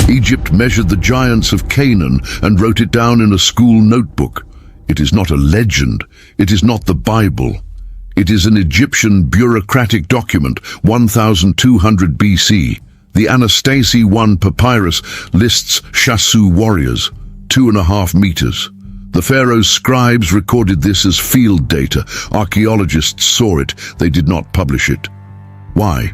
Egypt measured the giants of Canaan and wrote it down in a school notebook. It is not a legend. It is not the Bible. It is an Egyptian bureaucratic document, 1200 BC. The Anastasi I papyrus lists Shasu warriors, 2.5 meters. The pharaoh's scribes recorded this as field data. Archaeologists saw it. They did not publish it. Why?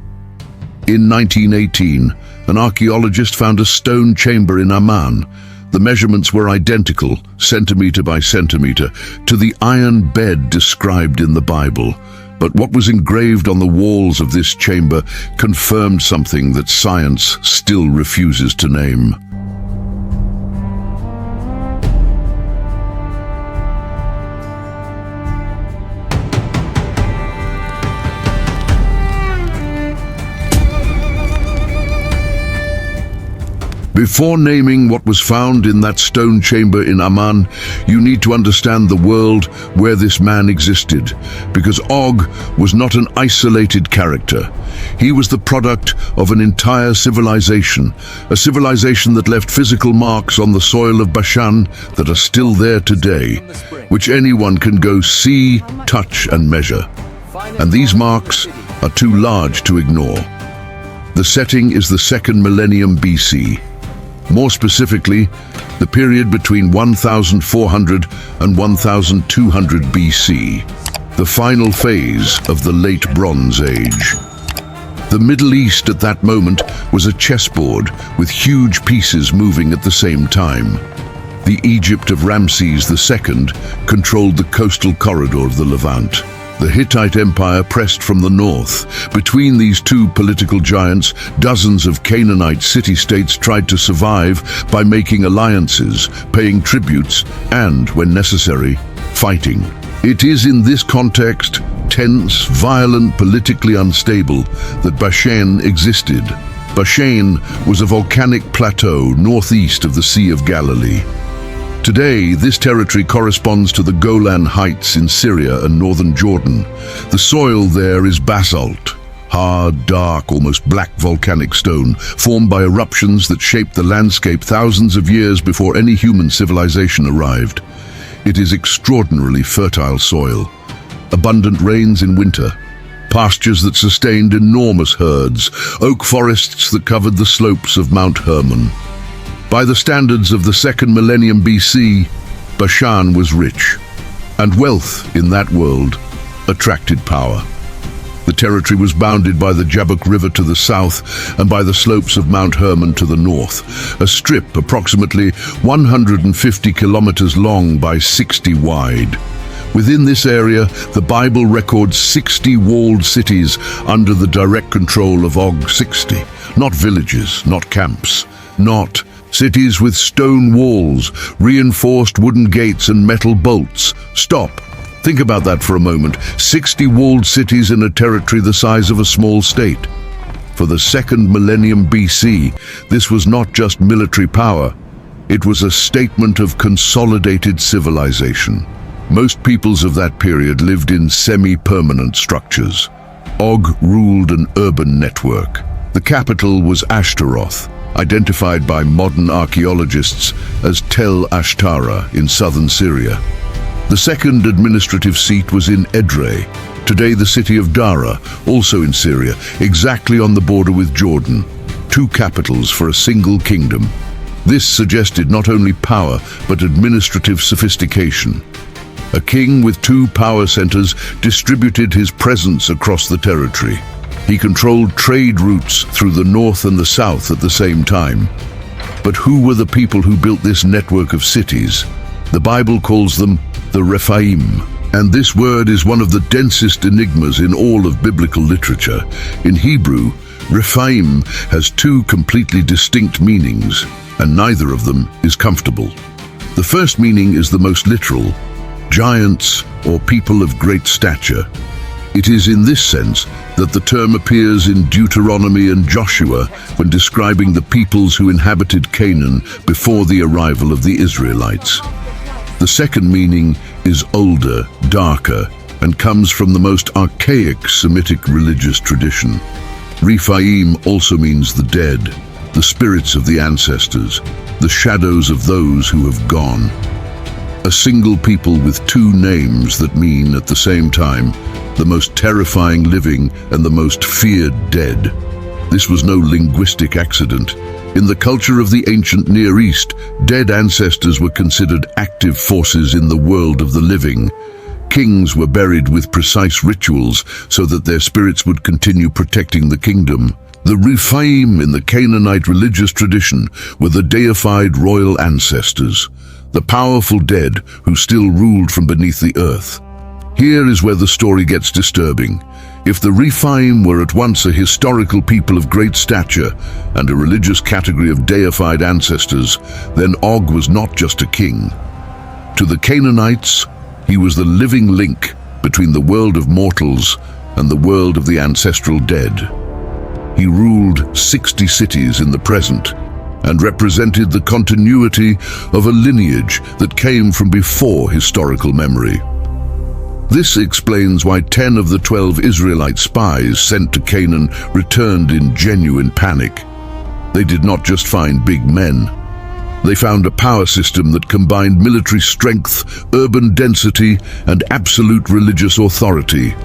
In 1918, an archaeologist found a stone chamber in Amman. The measurements were identical, centimeter by centimeter, to the iron bed described in the Bible. But what was engraved on the walls of this chamber confirmed something that science still refuses to name. Before naming what was found in that stone chamber in Amman, you need to understand the world where this man existed, because Og was not an isolated character. He was the product of an entire civilization, a civilization that left physical marks on the soil of Bashan that are still there today, which anyone can go see, touch and measure. And these marks are too large to ignore. The setting is the 2nd millennium BC. More specifically, the period between 1400 and 1200 BC, the final phase of the Late Bronze Age. The Middle East at that moment was a chessboard with huge pieces moving at the same time. The Egypt of Ramses II controlled the coastal corridor of the Levant. The Hittite Empire pressed from the north. Between these two political giants, dozens of Canaanite city-states tried to survive by making alliances, paying tributes, and, when necessary, fighting. It is in this context, tense, violent, politically unstable, that Bashan existed. Bashan was a volcanic plateau northeast of the Sea of Galilee. Today, this territory corresponds to the Golan Heights in Syria and northern Jordan. The soil there is basalt, hard, dark, almost black volcanic stone, formed by eruptions that shaped the landscape thousands of years before any human civilization arrived. It is extraordinarily fertile soil, abundant rains in winter, pastures that sustained enormous herds, oak forests that covered the slopes of Mount Hermon. By the standards of the 2nd millennium BC, Bashan was rich, and wealth in that world attracted power. The territory was bounded by the Jabbok River to the south and by the slopes of Mount Hermon to the north, a strip approximately 150 kilometers long by 60 wide. Within this area, the Bible records 60 walled cities under the direct control of Og 60. Not villages, not camps, not cities with stone walls, reinforced wooden gates and metal bolts. Stop. Think about that for a moment. 60 walled cities in a territory the size of a small state. For the 2nd millennium BC, this was not just military power. It was a statement of consolidated civilization. Most peoples of that period lived in semi-permanent structures. Og ruled an urban network. The capital was Ashtaroth, identified by modern archaeologists as Tel Ashtara in southern Syria. The second administrative seat was in Edrei, today the city of Dara, also in Syria, exactly on the border with Jordan. Two capitals for a single kingdom. This suggested not only power, but administrative sophistication. A king with two power centers distributed his presence across the territory. He controlled trade routes through the north and the south at the same time. But who were the people who built this network of cities? The Bible calls them the Rephaim, and this word is one of the densest enigmas in all of biblical literature. In Hebrew, Rephaim has two completely distinct meanings, and neither of them is comfortable. The first meaning is the most literal, giants or people of great stature. It is in this sense that the term appears in Deuteronomy and Joshua when describing the peoples who inhabited Canaan before the arrival of the Israelites. The second meaning is older, darker, and comes from the most archaic Semitic religious tradition. Rephaim also means the dead. the spirits of the ancestors, the shadows of those who have gone. A single people with two names that mean at the same time the most terrifying living and the most feared dead. This was no linguistic accident. In the culture of the ancient Near East, dead ancestors were considered active forces in the world of the living. Kings were buried with precise rituals so that their spirits would continue protecting the kingdom. The Rephaim in the Canaanite religious tradition were the deified royal ancestors, the powerful dead who still ruled from beneath the earth. Here is where the story gets disturbing. If the Rephaim were at once a historical people of great stature and a religious category of deified ancestors, then Og was not just a king. To the Canaanites, he was the living link between the world of mortals and the world of the ancestral dead. He ruled 60 cities in the present and represented the continuity of a lineage that came from before historical memory. This explains why 10 of the 12 Israelite spies sent to Canaan returned in genuine panic. They did not just find big men. They found a power system that combined military strength, urban density, and absolute religious authority.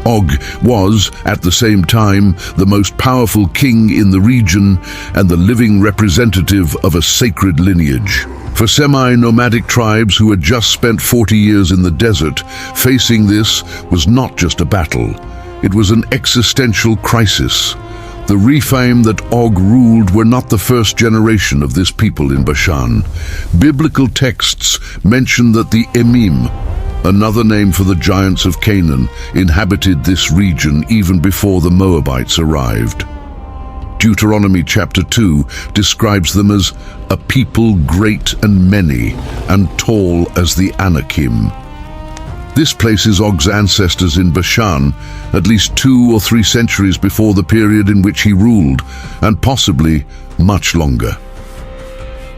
Og was, at the same time, the most powerful king in the region and the living representative of a sacred lineage. For semi-nomadic tribes who had just spent 40 years in the desert, facing this was not just a battle. It was an existential crisis. The Rephaim that Og ruled were not the first generation of this people in Bashan. Biblical texts mention that the Emim, another name for the giants of Canaan, inhabited this region even before the Moabites arrived. Deuteronomy chapter 2 describes them as a people great and many and tall as the Anakim. This places Og's ancestors in Bashan at least 2 or 3 centuries before the period in which he ruled, and possibly much longer.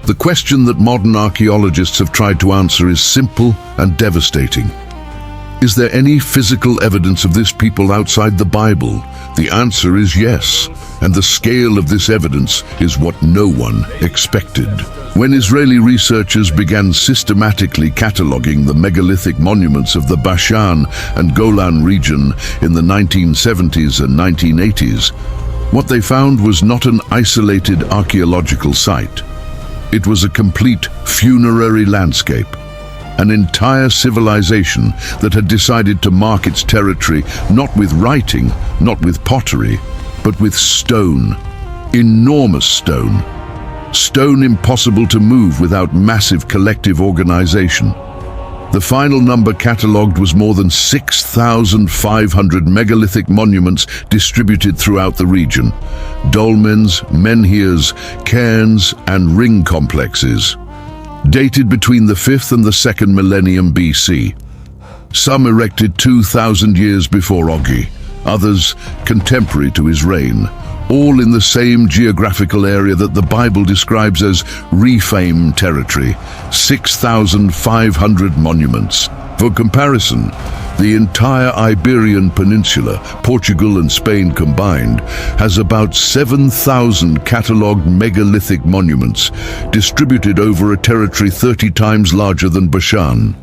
The question that modern archaeologists have tried to answer is simple and devastating. Is there any physical evidence of this people outside the Bible? The answer is yes, and the scale of this evidence is what no one expected. When Israeli researchers began systematically cataloguing the megalithic monuments of the Bashan and Golan region in the 1970s and 1980s, what they found was not an isolated archaeological site. It was a complete funerary landscape. An entire civilization that had decided to mark its territory not with writing, not with pottery, but with stone. Enormous stone. Stone impossible to move without massive collective organization. The final number catalogued was more than 6,500 megalithic monuments distributed throughout the region. Dolmens, menhirs, cairns, and ring complexes. Dated between the 5th and the 2nd millennium BC. Some erected 2,000 years before Og, others contemporary to his reign, all in the same geographical area that the Bible describes as Rephaim territory, 6,500 monuments. For comparison, the entire Iberian Peninsula, Portugal and Spain combined, has about 7,000 catalogued megalithic monuments, distributed over a territory 30 times larger than Bashan.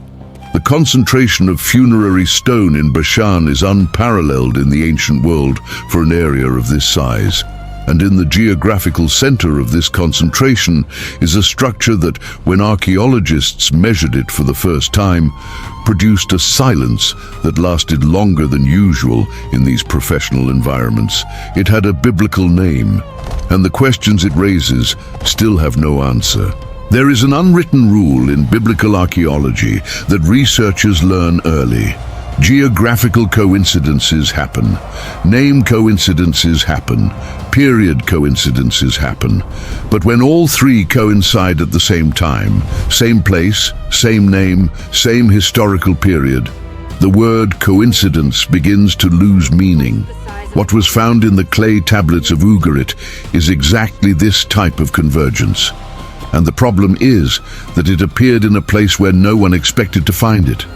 The concentration of funerary stone in Bashan is unparalleled in the ancient world for an area of this size. And in the geographical center of this concentration is a structure that, when archaeologists measured it for the first time, produced a silence that lasted longer than usual in these professional environments. It had a biblical name, and the questions it raises still have no answer. There is an unwritten rule in biblical archaeology that researchers learn early. Geographical coincidences happen, name coincidences happen, period coincidences happen. But when all three coincide at the same time, same place, same name, same historical period, the word coincidence begins to lose meaning. What was found in the clay tablets of Ugarit is exactly this type of convergence. And the problem is that it appeared in a place where no one expected to find it.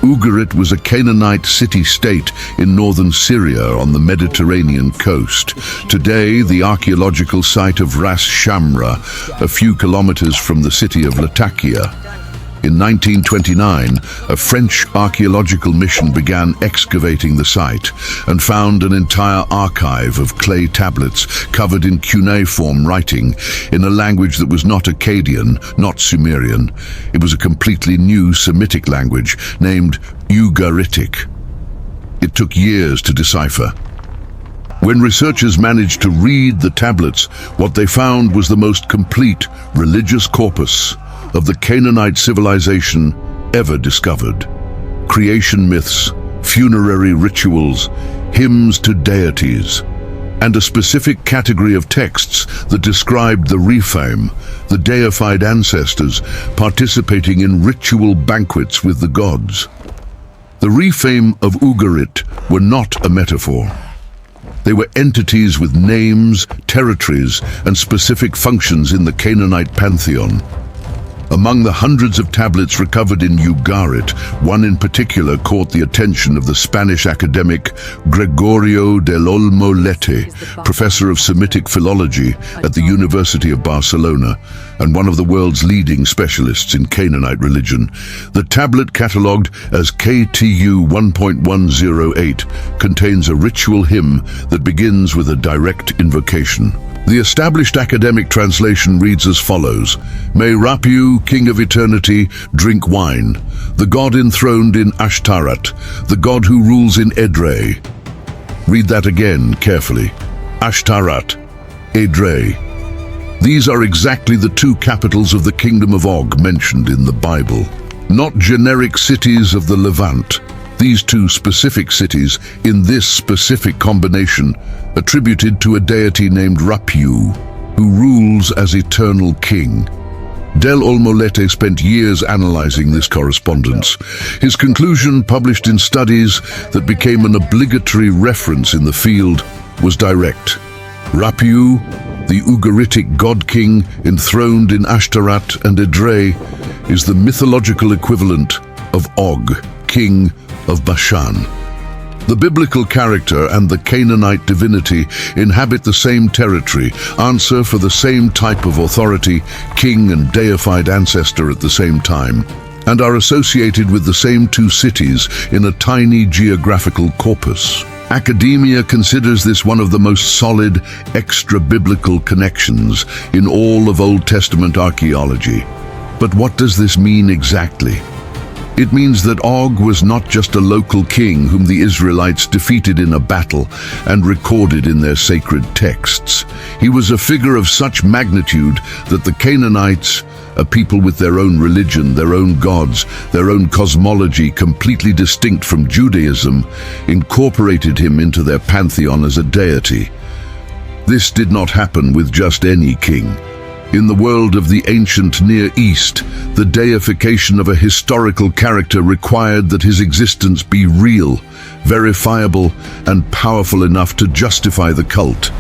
Ugarit was a Canaanite city-state in northern Syria on the Mediterranean coast. Today, the archaeological site of Ras Shamra, a few kilometers from the city of Latakia. In 1929, a French archaeological mission began excavating the site and found an entire archive of clay tablets covered in cuneiform writing in a language that was not Akkadian, not Sumerian. It was a completely new Semitic language named Ugaritic. It took years to decipher. When researchers managed to read the tablets, what they found was the most complete religious corpus of the Canaanite civilization ever discovered. Creation myths, funerary rituals, hymns to deities, and a specific category of texts that described the Rephaim, the deified ancestors, participating in ritual banquets with the gods. The Rephaim of Ugarit were not a metaphor. They were entities with names, territories, and specific functions in the Canaanite pantheon. Among the hundreds of tablets recovered in Ugarit, one in particular caught the attention of the Spanish academic Gregorio del Olmo Lete, professor of Semitic philology at the University of Barcelona and one of the world's leading specialists in Canaanite religion. The tablet, catalogued as KTU 1.108, contains a ritual hymn that begins with a direct invocation. The established academic translation reads as follows: "May Rapiu, king of eternity, drink wine, the god enthroned in Ashtarat, the god who rules in Edrei." Read that again carefully. Ashtarat, Edrei. These are exactly the two capitals of the kingdom of Og mentioned in the Bible, not generic cities of the Levant. These two specific cities, in this specific combination, attributed to a deity named Rapiu, who rules as eternal king. Del Olmolete spent years analyzing this correspondence. His conclusion, published in studies that became an obligatory reference in the field, was direct. Rapiu, the Ugaritic god-king enthroned in Ashtarat and Edrei, is the mythological equivalent of Og, king of Bashan. The biblical character and the Canaanite divinity inhabit the same territory, answer for the same type of authority, king and deified ancestor at the same time, and are associated with the same two cities in a tiny geographical corpus. Academia considers this one of the most solid extra-biblical connections in all of Old Testament archaeology. But what does this mean exactly? It means that Og was not just a local king whom the Israelites defeated in a battle and recorded in their sacred texts. He was a figure of such magnitude that the Canaanites, a people with their own religion, their own gods, their own cosmology completely distinct from Judaism, incorporated him into their pantheon as a deity. This did not happen with just any king. In the world of the ancient Near East, the deification of a historical character required that his existence be real, verifiable, and powerful enough to justify the cult.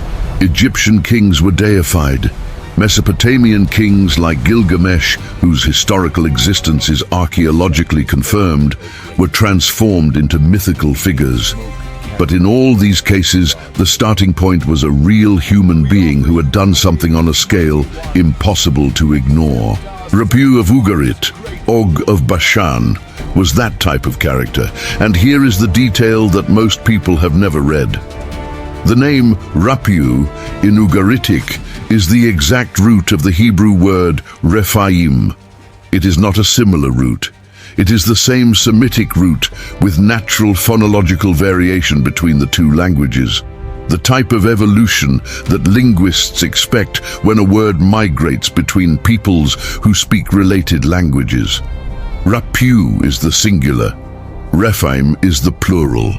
Egyptian kings were deified. Mesopotamian kings like Gilgamesh, whose historical existence is archaeologically confirmed, were transformed into mythical figures. But in all these cases, the starting point was a real human being who had done something on a scale impossible to ignore. Rapiu of Ugarit, Og of Bashan, was that type of character, and here is the detail that most people have never read. The name Rapiu in Ugaritic is the exact root of the Hebrew word Rephaim. It is not a similar root. It is the same Semitic root with natural phonological variation between the two languages. The type of evolution that linguists expect when a word migrates between peoples who speak related languages. Rapiu is the singular. Rephaim is the plural.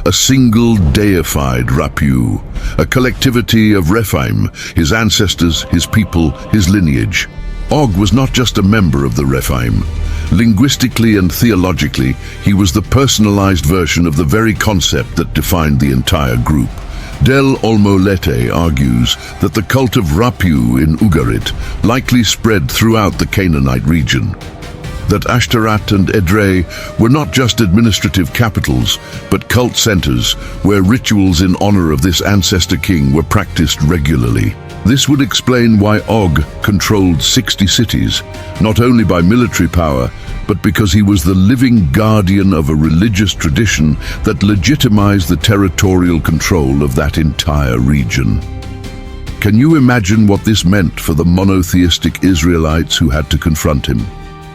A single deified Rapiu, a collectivity of Rephaim, his ancestors, his people, his lineage. Og was not just a member of the Rephaim. Linguistically and theologically, he was the personalized version of the very concept that defined the entire group. Del Olmolete argues that the cult of Rapiu in Ugarit likely spread throughout the Canaanite region. that Ashtarat and Edrei were not just administrative capitals, but cult centers where rituals in honor of this ancestor king were practiced regularly. This would explain why Og controlled 60 cities, not only by military power, but because he was the living guardian of a religious tradition that legitimized the territorial control of that entire region. Can you imagine what this meant for the monotheistic Israelites who had to confront him?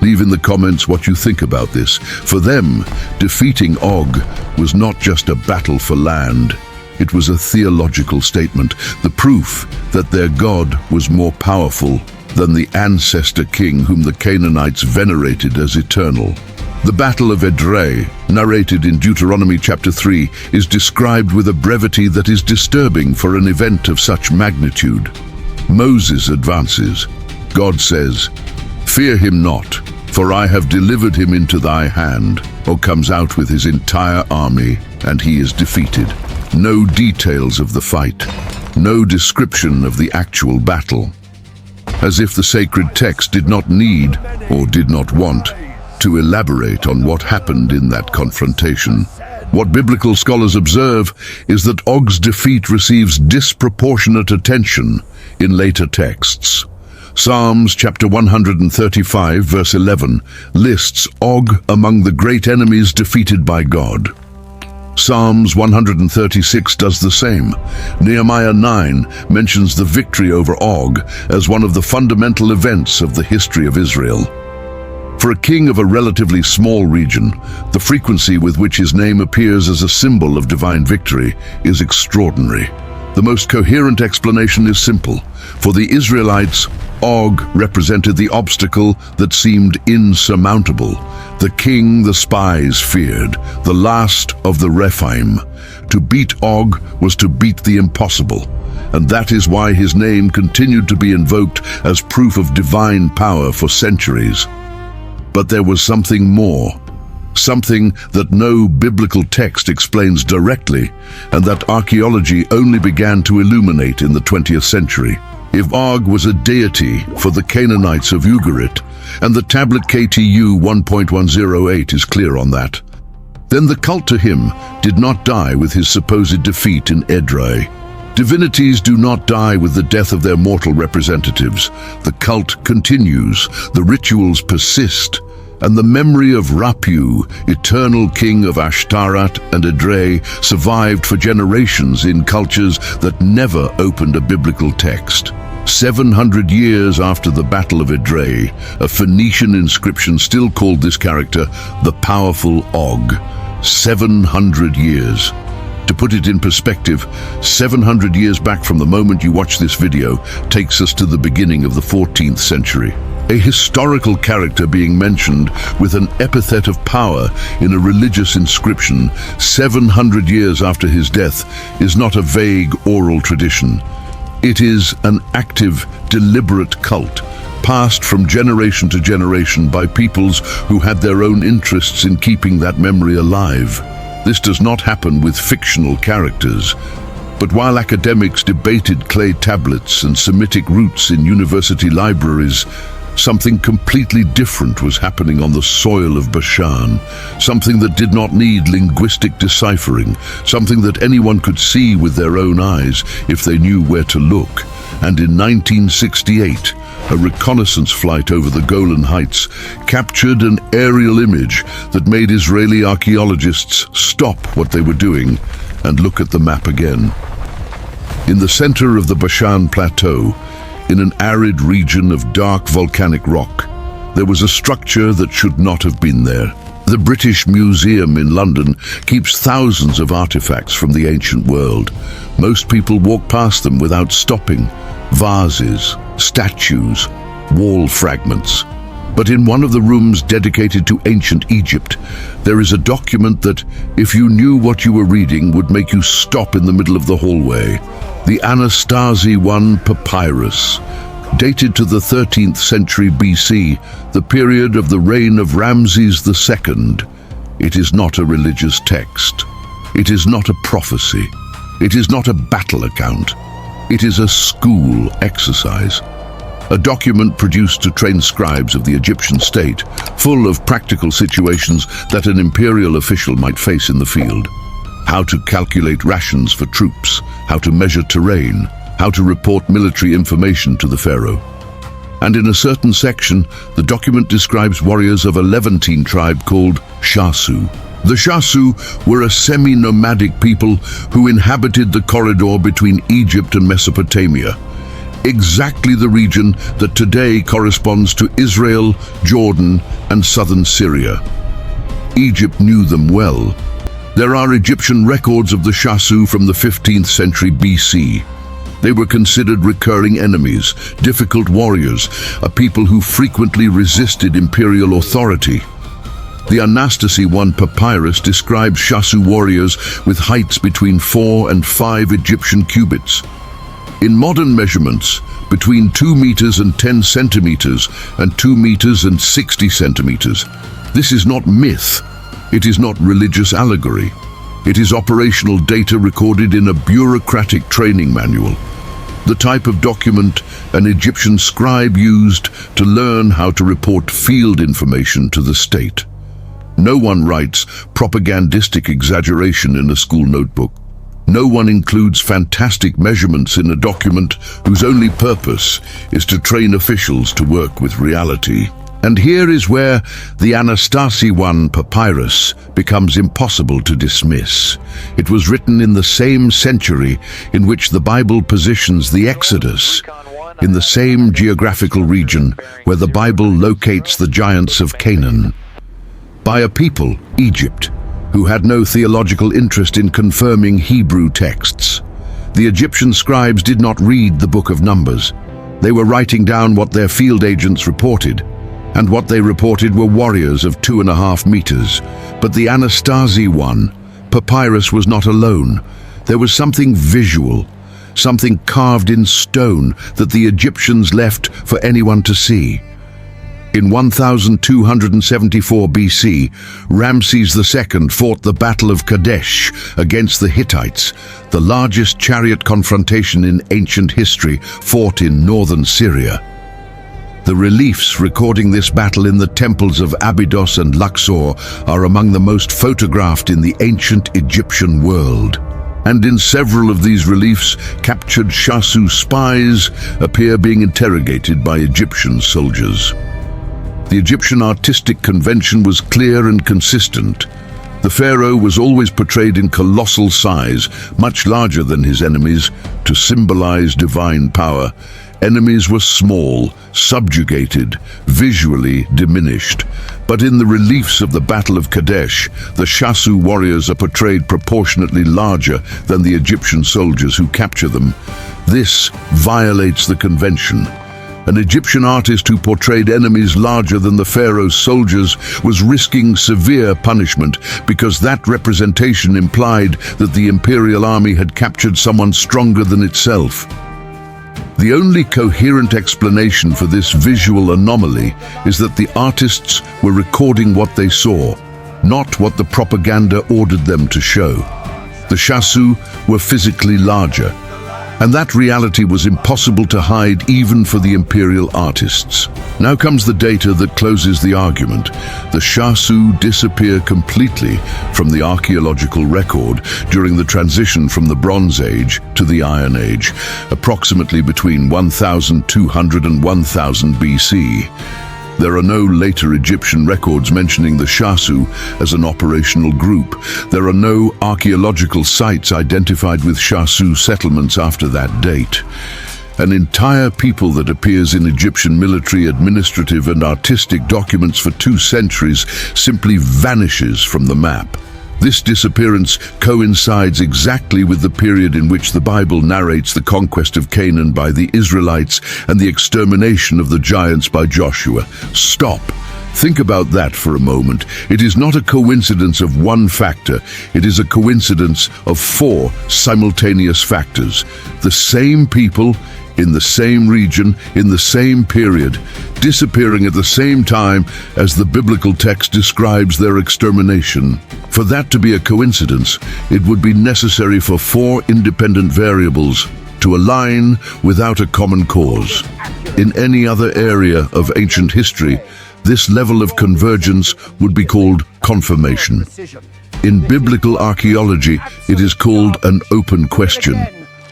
Leave in the comments what you think about this. For them, defeating Og was not just a battle for land. It was a theological statement, the proof that their God was more powerful than the ancestor king whom the Canaanites venerated as eternal. The Battle of Edrei, narrated in Deuteronomy chapter 3, is described with a brevity that is disturbing for an event of such magnitude. Moses advances. God says, "Fear him not, for I have delivered him into thy hand." Og comes out with his entire army, and he is defeated. No details of the fight, no description of the actual battle. As if the sacred text did not need, or did not want, to elaborate on what happened in that confrontation. What biblical scholars observe is that Og's defeat receives disproportionate attention in later texts. Psalms chapter 135 verse 11 lists Og among the great enemies defeated by God. Psalms 136 does the same. Nehemiah 9 mentions the victory over Og as one of the fundamental events of the history of Israel. For a king of a relatively small region, the frequency with which his name appears as a symbol of divine victory is extraordinary. The most coherent explanation is simple. For the Israelites, Og represented the obstacle that seemed insurmountable, the king the spies feared, the last of the Rephaim. To beat Og was to beat the impossible, and that is why his name continued to be invoked as proof of divine power for centuries. But there was something more, something that no biblical text explains directly, and that archaeology only began to illuminate in the 20th century. If Og was a deity for the Canaanites of Ugarit, and the tablet KTU 1.108 is clear on that, then the cult to him did not die with his supposed defeat in Edrei. Divinities do not die with the death of their mortal representatives. The cult continues, the rituals persist, and the memory of Rapu, eternal king of Ashtarat and Edrei, survived for generations in cultures that never opened a biblical text. 700 years after the Battle of Edrei, a Phoenician inscription still called this character the powerful Og. 700 years. To put it in perspective, 700 years back from the moment you watch this video takes us to the beginning of the 14th century. A historical character being mentioned with an epithet of power in a religious inscription 700 years after his death is not a vague oral tradition. It is an active, deliberate cult, passed from generation to generation by peoples who had their own interests in keeping that memory alive. This does not happen with fictional characters. But while academics debated clay tablets and Semitic roots in university libraries, something completely different was happening on the soil of Bashan, something that did not need linguistic deciphering, something that anyone could see with their own eyes if they knew where to look. And in 1968, a reconnaissance flight over the Golan Heights captured an aerial image that made Israeli archaeologists stop what they were doing and look at the map again. In the center of the Bashan Plateau, in an arid region of dark volcanic rock, there was a structure that should not have been there. The British Museum in London keeps thousands of artifacts from the ancient world. Most people walk past them without stopping. Vases, statues, wall fragments. But in one of the rooms dedicated to ancient Egypt, there is a document that, if you knew what you were reading, would make you stop in the middle of the hallway. The Anastasi I Papyrus, dated to the 13th century BC, the period of the reign of Ramses II. It is not a religious text. It is not a prophecy. It is not a battle account. It is a school exercise. a document produced to train scribes of the Egyptian state, full of practical situations that an imperial official might face in the field. How to calculate rations for troops, how to measure terrain, how to report military information to the pharaoh. And in a certain section, the document describes warriors of a Levantine tribe called Shasu. The Shasu were a semi-nomadic people who inhabited the corridor between Egypt and Mesopotamia, exactly the region that today corresponds to Israel, Jordan, and southern Syria. Egypt knew them well. There are Egyptian records of the Shasu from the 15th century BC. They were considered recurring enemies, difficult warriors, a people who frequently resisted imperial authority. The Anastasi I papyrus describes Shasu warriors with heights between 4 and 5 Egyptian cubits. In modern measurements, between 2 meters and 10 centimeters and 2 meters and 60 centimeters. This is not myth. It is not religious allegory. It is operational data recorded in a bureaucratic training manual. The type of document an Egyptian scribe used to learn how to report field information to the state. No one writes propagandistic exaggeration in a school notebook. No one includes fantastic measurements in a document whose only purpose is to train officials to work with reality. And here is where the Anastasi I papyrus becomes impossible to dismiss. It was written in the same century in which the Bible positions the Exodus, in the same geographical region where the Bible locates the giants of Canaan, by a people, Egypt, who had no theological interest in confirming Hebrew texts. The Egyptian scribes did not read the Book of Numbers. They were writing down what their field agents reported, and what they reported were warriors of 2.5 meters. But the Anastasi I papyrus was not alone. There was something visual, something carved in stone that the Egyptians left for anyone to see. In 1274 BC, Ramses II fought the Battle of Kadesh against the Hittites, the largest chariot confrontation in ancient history fought in northern Syria. The reliefs recording this battle in the temples of Abydos and Luxor are among the most photographed in the ancient Egyptian world. And in several of these reliefs, captured Shasu spies appear being interrogated by Egyptian soldiers. The Egyptian artistic convention was clear and consistent. The pharaoh was always portrayed in colossal size, much larger than his enemies, to symbolize divine power. Enemies were small, subjugated, visually diminished. But in the reliefs of the Battle of Kadesh, the Shasu warriors are portrayed proportionately larger than the Egyptian soldiers who capture them. This violates the convention. An Egyptian artist who portrayed enemies larger than the pharaoh's soldiers was risking severe punishment because that representation implied that the imperial army had captured someone stronger than itself. The only coherent explanation for this visual anomaly is that the artists were recording what they saw, not what the propaganda ordered them to show. The Shasu were physically larger, and that reality was impossible to hide even for the imperial artists. Now comes the data that closes the argument. The Shasu disappear completely from the archaeological record during the transition from the Bronze Age to the Iron Age, approximately between 1200 and 1000 BC. There are no later Egyptian records mentioning the Shasu as an operational group. There are no archaeological sites identified with Shasu settlements after that date. An entire people that appears in Egyptian military, administrative, and artistic documents for 2 centuries simply vanishes from the map. This disappearance coincides exactly with the period in which the Bible narrates the conquest of Canaan by the Israelites and the extermination of the giants by Joshua. Stop. Think about that for a moment. It is not a coincidence of one factor. It is a coincidence of 4 simultaneous factors. The same people, in the same region, in the same period, disappearing at the same time as the biblical text describes their extermination. For that to be a coincidence, it would be necessary for 4 independent variables to align without a common cause. In any other area of ancient history, this level of convergence would be called confirmation. In biblical archaeology, it is called an open question.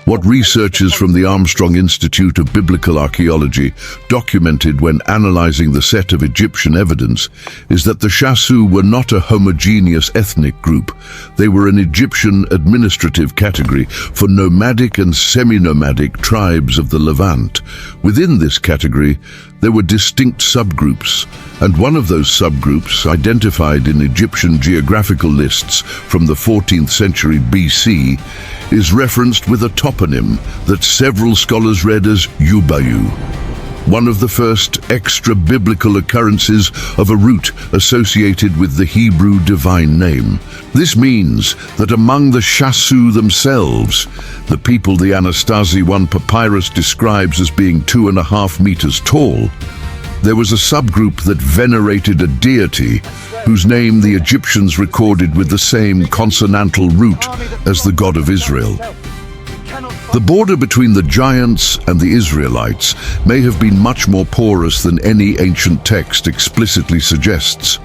What researchers from the Armstrong Institute of Biblical Archaeology documented when analyzing the set of Egyptian evidence is that the Shasu were not a homogeneous ethnic group. They were an Egyptian administrative category for nomadic and semi-nomadic tribes of the Levant. Within this category, there were distinct subgroups, and one of those subgroups, identified in Egyptian geographical lists from the 14th century BC, is referenced with a toponym that several scholars read as Ubayu, one of the first extra-biblical occurrences of a root associated with the Hebrew divine name. This means that among the Shasu themselves, the people the Anastasi I papyrus describes as being 2.5 meters tall, there was a subgroup that venerated a deity whose name the Egyptians recorded with the same consonantal root as the God of Israel. The border between the giants and the Israelites may have been much more porous than any ancient text explicitly suggests.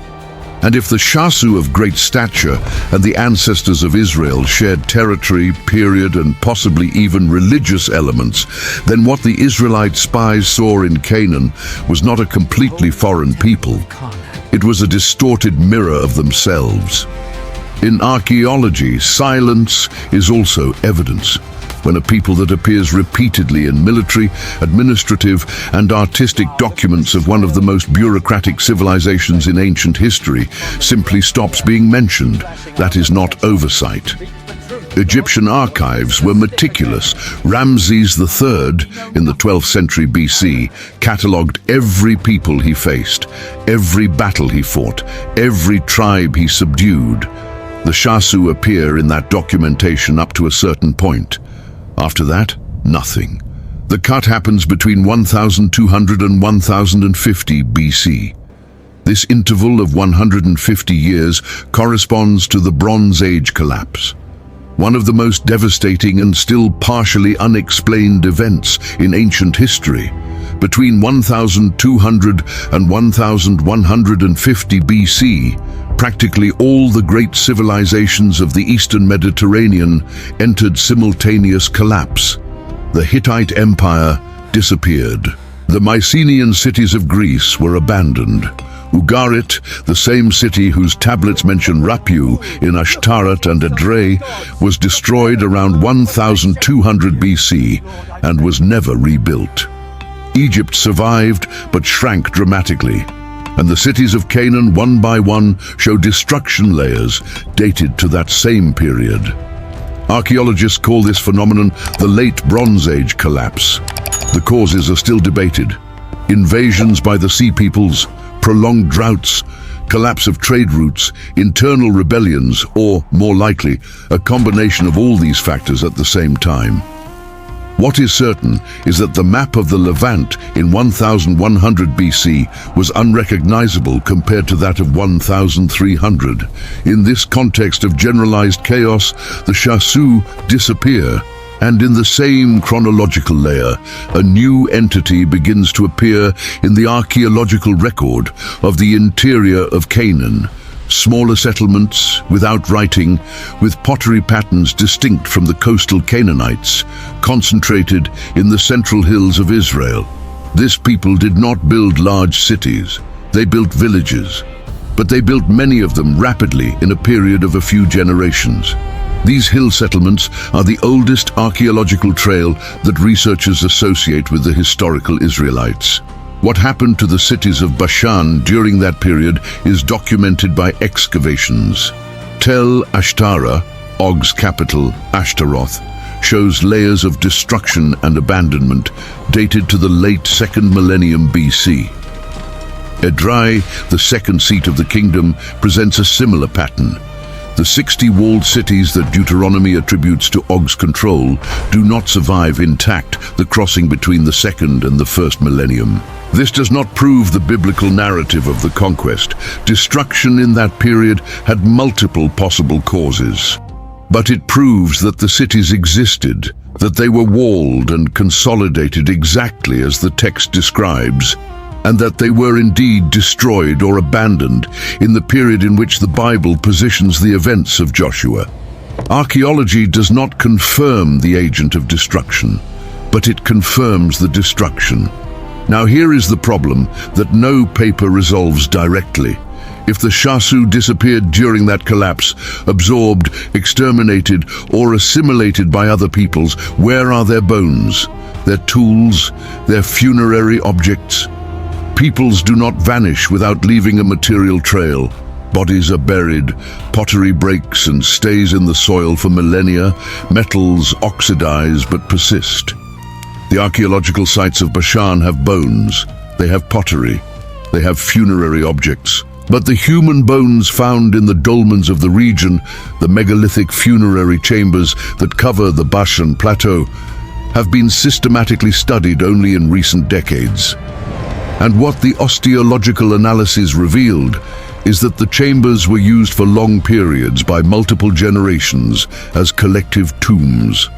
And if the Shasu of great stature and the ancestors of Israel shared territory, period, and possibly even religious elements, then what the Israelite spies saw in Canaan was not a completely foreign people. It was a distorted mirror of themselves. In archaeology, silence is also evidence. When a people that appears repeatedly in military, administrative, and artistic documents of one of the most bureaucratic civilizations in ancient history simply stops being mentioned, that is not oversight. Egyptian archives were meticulous. Ramses III, in the 12th century BC, catalogued every people he faced, every battle he fought, every tribe he subdued. The Shasu appear in that documentation up to a certain point. After that, nothing. The cut happens between 1200 and 1050 BC. This interval of 150 years corresponds to the Bronze Age collapse, one of the most devastating and still partially unexplained events in ancient history. Between 1200 and 1150 BC, practically all the great civilizations of the Eastern Mediterranean entered simultaneous collapse. The Hittite Empire disappeared. The Mycenaean cities of Greece were abandoned. Ugarit, the same city whose tablets mention Rapu in Ashtaroth and Edrei, was destroyed around 1200 BC and was never rebuilt. Egypt survived but shrank dramatically, and the cities of Canaan, one by one, show destruction layers dated to that same period. Archaeologists call this phenomenon the Late Bronze Age collapse. The causes are still debated. Invasions by the Sea Peoples, prolonged droughts, collapse of trade routes, internal rebellions, or, more likely, a combination of all these factors at the same time. What is certain is that the map of the Levant in 1100 BC was unrecognizable compared to that of 1300. In this context of generalized chaos, the Shasu disappear, and in the same chronological layer, a new entity begins to appear in the archaeological record of the interior of Canaan. Smaller settlements, without writing, with pottery patterns distinct from the coastal Canaanites, concentrated in the central hills of Israel. This people did not build large cities, they built villages, but they built many of them rapidly in a period of a few generations. These hill settlements are the oldest archaeological trail that researchers associate with the historical Israelites. What happened to the cities of Bashan during that period is documented by excavations. Tel Ashtara, Og's capital, Ashtaroth, shows layers of destruction and abandonment dated to the late 2nd millennium BC. Edrei, the second seat of the kingdom, presents a similar pattern. The 60 walled cities that Deuteronomy attributes to Og's control do not survive intact the crossing between the 2nd and the 1st millennium. This does not prove the biblical narrative of the conquest. Destruction in that period had multiple possible causes. But it proves that the cities existed, that they were walled and consolidated exactly as the text describes, and that they were indeed destroyed or abandoned in the period in which the Bible positions the events of Joshua. Archaeology does not confirm the agent of destruction, but it confirms the destruction. Now here is the problem that no paper resolves directly. If the Shasu disappeared during that collapse, absorbed, exterminated, or assimilated by other peoples, where are their bones, their tools, their funerary objects? Peoples do not vanish without leaving a material trail. Bodies are buried, pottery breaks and stays in the soil for millennia, metals oxidize but persist. The archaeological sites of Bashan have bones, they have pottery, they have funerary objects. But the human bones found in the dolmens of the region, the megalithic funerary chambers that cover the Bashan Plateau, have been systematically studied only in recent decades. And what the osteological analysis revealed is that the chambers were used for long periods by multiple generations as collective tombs.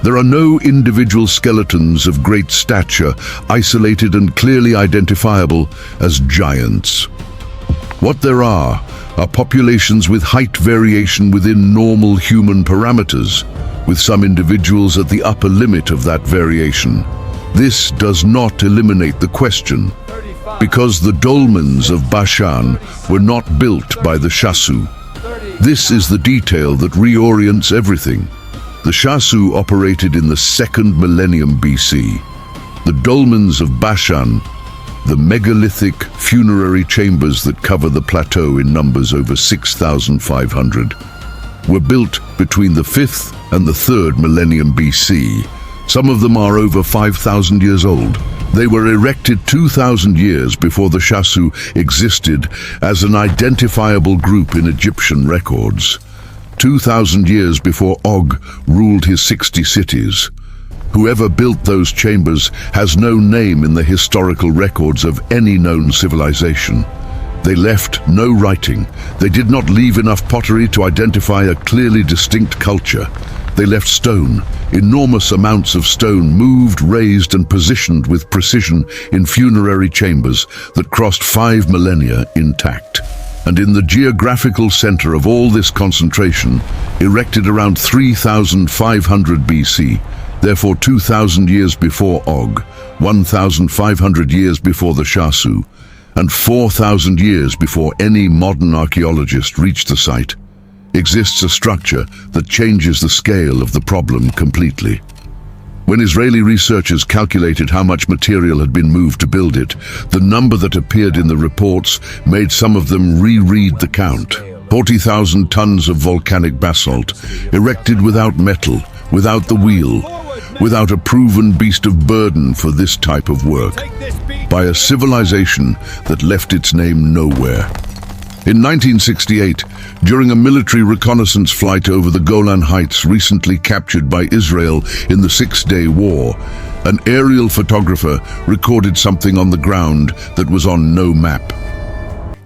There are no individual skeletons of great stature, isolated and clearly identifiable as giants. What there are populations with height variation within normal human parameters, with some individuals at the upper limit of that variation. This does not eliminate the question, because the dolmens of Bashan were not built by the Shasu. This is the detail that reorients everything. The Shasu operated in the 2nd millennium BC. The dolmens of Bashan, the megalithic funerary chambers that cover the plateau in numbers over 6,500, were built between the 5th and the 3rd millennium BC. Some of them are over 5,000 years old. They were erected 2,000 years before the Shasu existed as an identifiable group in Egyptian records. 2,000 years before Og ruled his 60 cities. Whoever built those chambers has no name in the historical records of any known civilization. They left no writing. They did not leave enough pottery to identify a clearly distinct culture. They left stone, enormous amounts of stone moved, raised and positioned with precision in funerary chambers that crossed 5 millennia intact. And in the geographical center of all this concentration, erected around 3,500 BC, therefore 2,000 years before Og, 1,500 years before the Shasu, and 4,000 years before any modern archaeologist reached the site, exists a structure that changes the scale of the problem completely. When Israeli researchers calculated how much material had been moved to build it, the number that appeared in the reports made some of them reread the count. 40,000 tons of volcanic basalt, erected without metal, without the wheel, without a proven beast of burden for this type of work, by a civilization that left its name nowhere. In 1968, during a military reconnaissance flight over the Golan Heights recently captured by Israel in the Six-Day War, an aerial photographer recorded something on the ground that was on no map.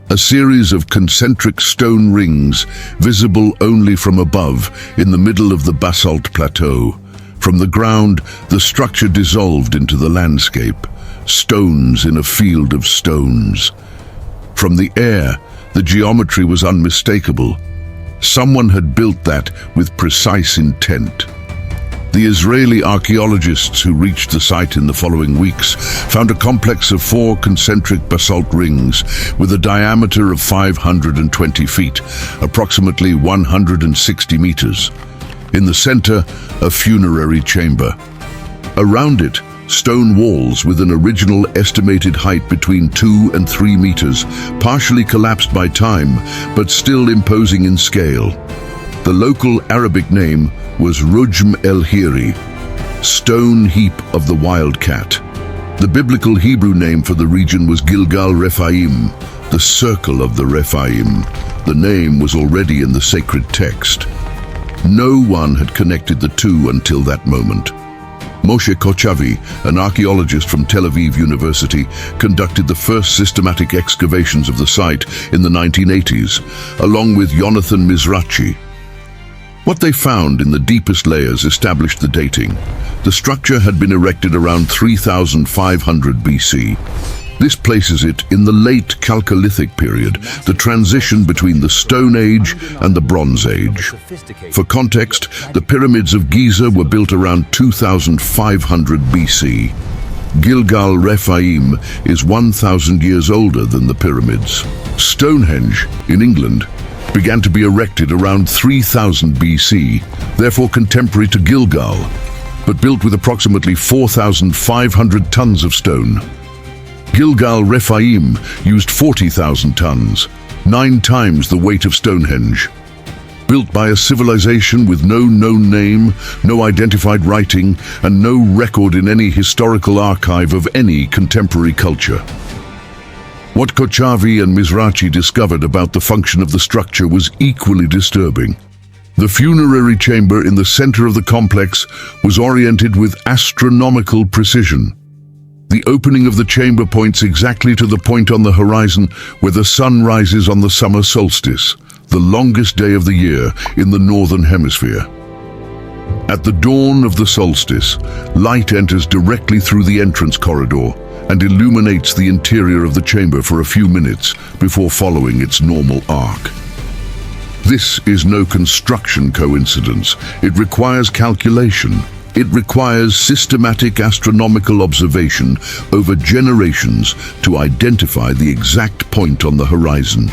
A series of concentric stone rings, visible only from above, in the middle of the basalt plateau. From the ground, the structure dissolved into the landscape, stones in a field of stones. From the air, the geometry was unmistakable. Someone had built that with precise intent. The Israeli archaeologists who reached the site in the following weeks found a complex of 4 concentric basalt rings with a diameter of 520 feet, approximately 160 meters. In the center, a funerary chamber. Around it, stone walls with an original estimated height between 2 and 3 meters, partially collapsed by time, but still imposing in scale. The local Arabic name was Rujm el-Hiri, stone heap of the wildcat. The biblical Hebrew name for the region was Gilgal Rephaim, the circle of the Rephaim. The name was already in the sacred text. No one had connected the two until that moment. Moshe Kochavi, an archaeologist from Tel Aviv University, conducted the first systematic excavations of the site in the 1980s, along with Jonathan Mizrachi. What they found in the deepest layers established the dating. The structure had been erected around 3,500 BC. This places it in the late Chalcolithic period, the transition between the Stone Age and the Bronze Age. For context, the pyramids of Giza were built around 2,500 BC. Gilgal Rephaim is 1,000 years older than the pyramids. Stonehenge, in England, began to be erected around 3000 BC, therefore contemporary to Gilgal, but built with approximately 4,500 tons of stone. Gilgal Rephaim used 40,000 tons, 9 times the weight of Stonehenge. Built by a civilization with no known name, no identified writing, and no record in any historical archive of any contemporary culture. What Kochavi and Mizrachi discovered about the function of the structure was equally disturbing. The funerary chamber in the center of the complex was oriented with astronomical precision. The opening of the chamber points exactly to the point on the horizon where the sun rises on the summer solstice, the longest day of the year in the northern hemisphere. At the dawn of the solstice, light enters directly through the entrance corridor and illuminates the interior of the chamber for a few minutes before following its normal arc. This is no construction coincidence. It requires calculation. It requires systematic astronomical observation over generations to identify the exact point on the horizon.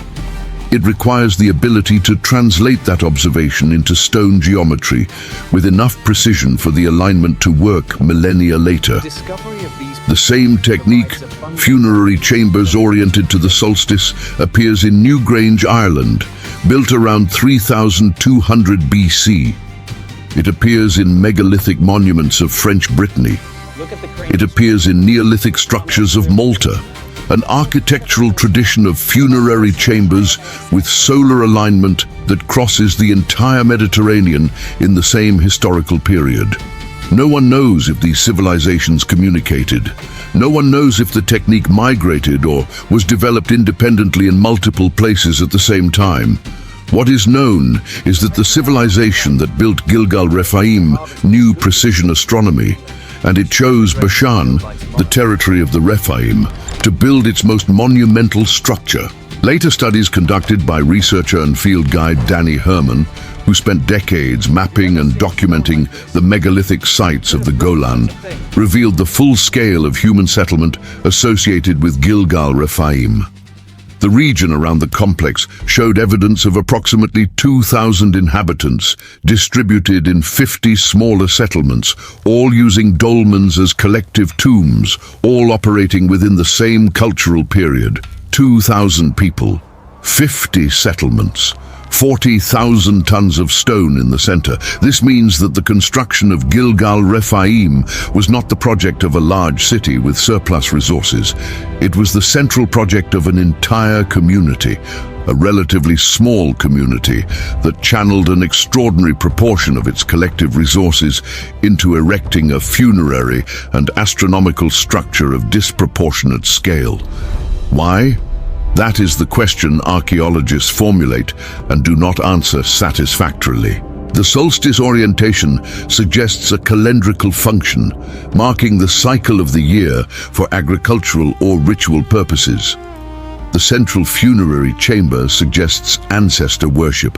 It requires the ability to translate that observation into stone geometry with enough precision for the alignment to work millennia later. The same technique, funerary chambers oriented to the solstice, appears in Newgrange, Ireland, built around 3200 BC. It appears in megalithic monuments of French Brittany. It appears in Neolithic structures of Malta, an architectural tradition of funerary chambers with solar alignment that crosses the entire Mediterranean in the same historical period. No one knows if these civilizations communicated. No one knows if the technique migrated or was developed independently in multiple places at the same time. What is known is that the civilization that built Gilgal Rephaim knew precision astronomy, and it chose Bashan, the territory of the Rephaim, to build its most monumental structure. Later studies conducted by researcher and field guide Danny Herman, who spent decades mapping and documenting the megalithic sites of the Golan, revealed the full scale of human settlement associated with Gilgal Rephaim. The region around the complex showed evidence of approximately 2,000 inhabitants distributed in 50 smaller settlements, all using dolmens as collective tombs, all operating within the same cultural period. 2,000 people, 50 settlements, 40,000 tons of stone in the center. This means that the construction of Gilgal Rephaim was not the project of a large city with surplus resources. It was the central project of an entire community, a relatively small community that channeled an extraordinary proportion of its collective resources into erecting a funerary and astronomical structure of disproportionate scale. Why? That is the question archaeologists formulate and do not answer satisfactorily. The solstice orientation suggests a calendrical function, marking the cycle of the year for agricultural or ritual purposes. The central funerary chamber suggests ancestor worship.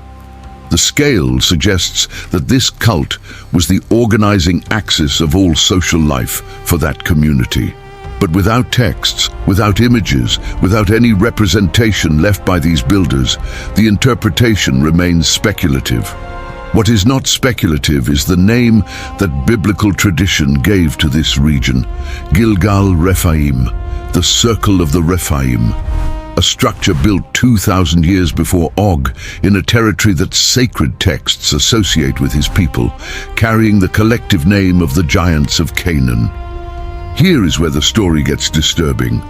The scale suggests that this cult was the organizing axis of all social life for that community. But without texts, without images, without any representation left by these builders, the interpretation remains speculative. What is not speculative is the name that biblical tradition gave to this region, Gilgal Rephaim, the Circle of the Rephaim, a structure built 2,000 years before Og in a territory that sacred texts associate with his people, carrying the collective name of the giants of Canaan. Here is where the story gets disturbing.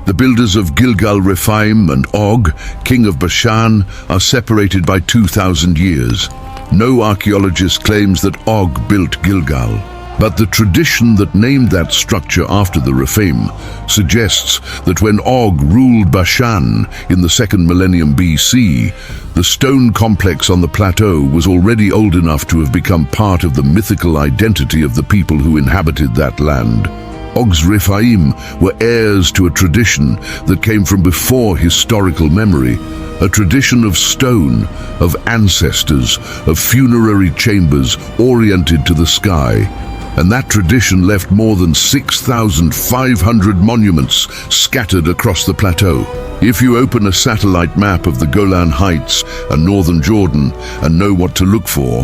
The builders of Gilgal Rephaim and Og, king of Bashan, are separated by 2,000 years. No archaeologist claims that Og built Gilgal. But the tradition that named that structure after the Rephaim suggests that when Og ruled Bashan in the 2nd millennium BC, the stone complex on the plateau was already old enough to have become part of the mythical identity of the people who inhabited that land. Og's Rephaim were heirs to a tradition that came from before historical memory, a tradition of stone, of ancestors, of funerary chambers oriented to the sky. And that tradition left more than 6,500 monuments scattered across the plateau. If you open a satellite map of the Golan Heights and northern Jordan and know what to look for,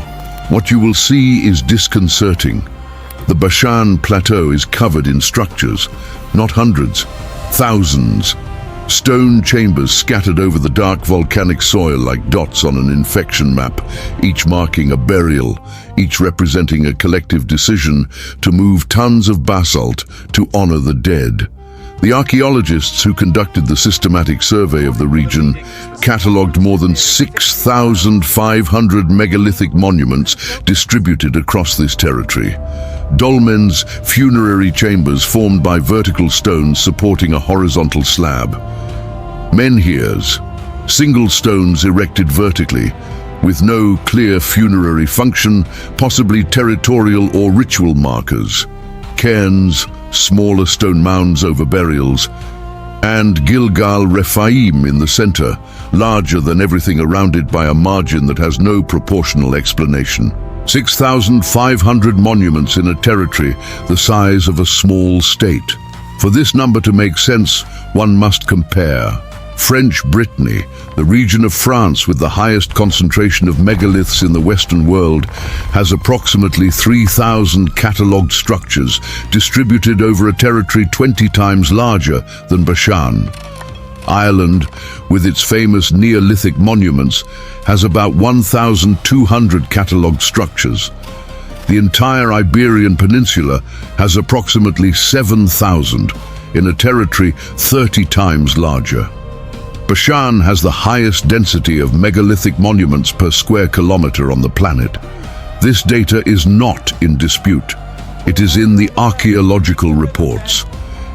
what you will see is disconcerting. The Bashan plateau is covered in structures, not hundreds, thousands. Stone chambers scattered over the dark volcanic soil like dots on an infection map, each marking a burial, each representing a collective decision to move tons of basalt to honor the dead. The archaeologists who conducted the systematic survey of the region catalogued more than 6,500 megalithic monuments distributed across this territory. Dolmens, funerary chambers formed by vertical stones supporting a horizontal slab. Menhirs, single stones erected vertically, with no clear funerary function, possibly territorial or ritual markers. Cairns, smaller stone mounds over burials, and Gilgal Rephaim in the center, larger than everything around it by a margin that has no proportional explanation. 6,500 monuments in a territory the size of a small state. For this number to make sense, one must compare. French Brittany, the region of France with the highest concentration of megaliths in the Western world, has approximately 3,000 catalogued structures distributed over a territory 20 times larger than Bashan. Ireland, with its famous Neolithic monuments, has about 1,200 catalogued structures. The entire Iberian Peninsula has approximately 7,000, in a territory 30 times larger. Bashan has the highest density of megalithic monuments per square kilometer on the planet. This data is not in dispute. It is in the archaeological reports.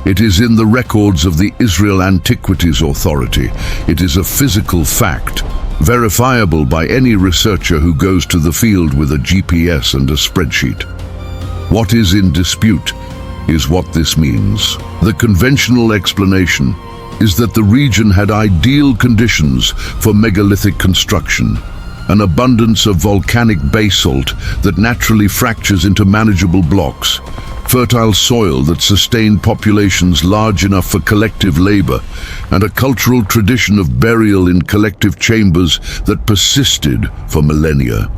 It is in the records of the Israel Antiquities Authority. It is a physical fact, verifiable by any researcher who goes to the field with a GPS and a spreadsheet. What is in dispute is what this means. The conventional explanation is that the region had ideal conditions for megalithic construction, an abundance of volcanic basalt that naturally fractures into manageable blocks, fertile soil that sustained populations large enough for collective labor, and a cultural tradition of burial in collective chambers that persisted for millennia.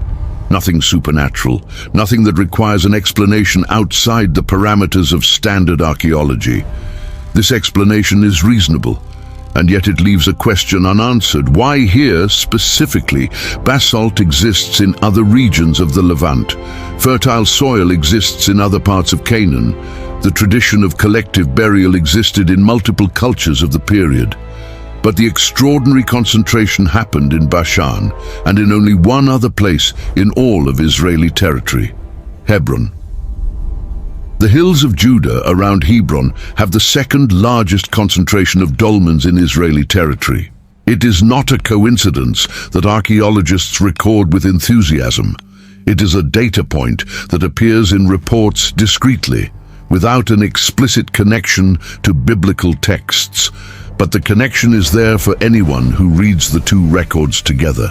Nothing supernatural, nothing that requires an explanation outside the parameters of standard archaeology. This explanation is reasonable, and yet it leaves a question unanswered. Why here, specifically? Basalt exists in other regions of the Levant. Fertile soil exists in other parts of Canaan. The tradition of collective burial existed in multiple cultures of the period. But the extraordinary concentration happened in Bashan, and in only one other place in all of Israeli territory: Hebron. The hills of Judah around Hebron have the second largest concentration of dolmens in Israeli territory. It is not a coincidence that archaeologists record with enthusiasm. It is a data point that appears in reports discreetly, without an explicit connection to biblical texts, but the connection is there for anyone who reads the two records together.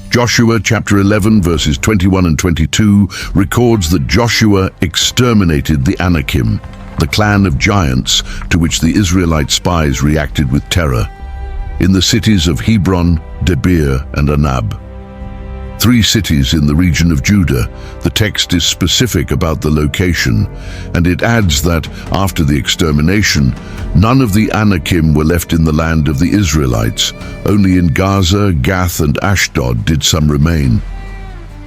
Joshua chapter 11 verses 21 and 22 records that Joshua exterminated the Anakim, the clan of giants to which the Israelite spies reacted with terror, in the cities of Hebron, Debir, and Anab. 3 cities in the region of Judah. The text is specific about the location, and it adds that, after the extermination, none of the Anakim were left in the land of the Israelites. Only in Gaza, Gath, and Ashdod did some remain.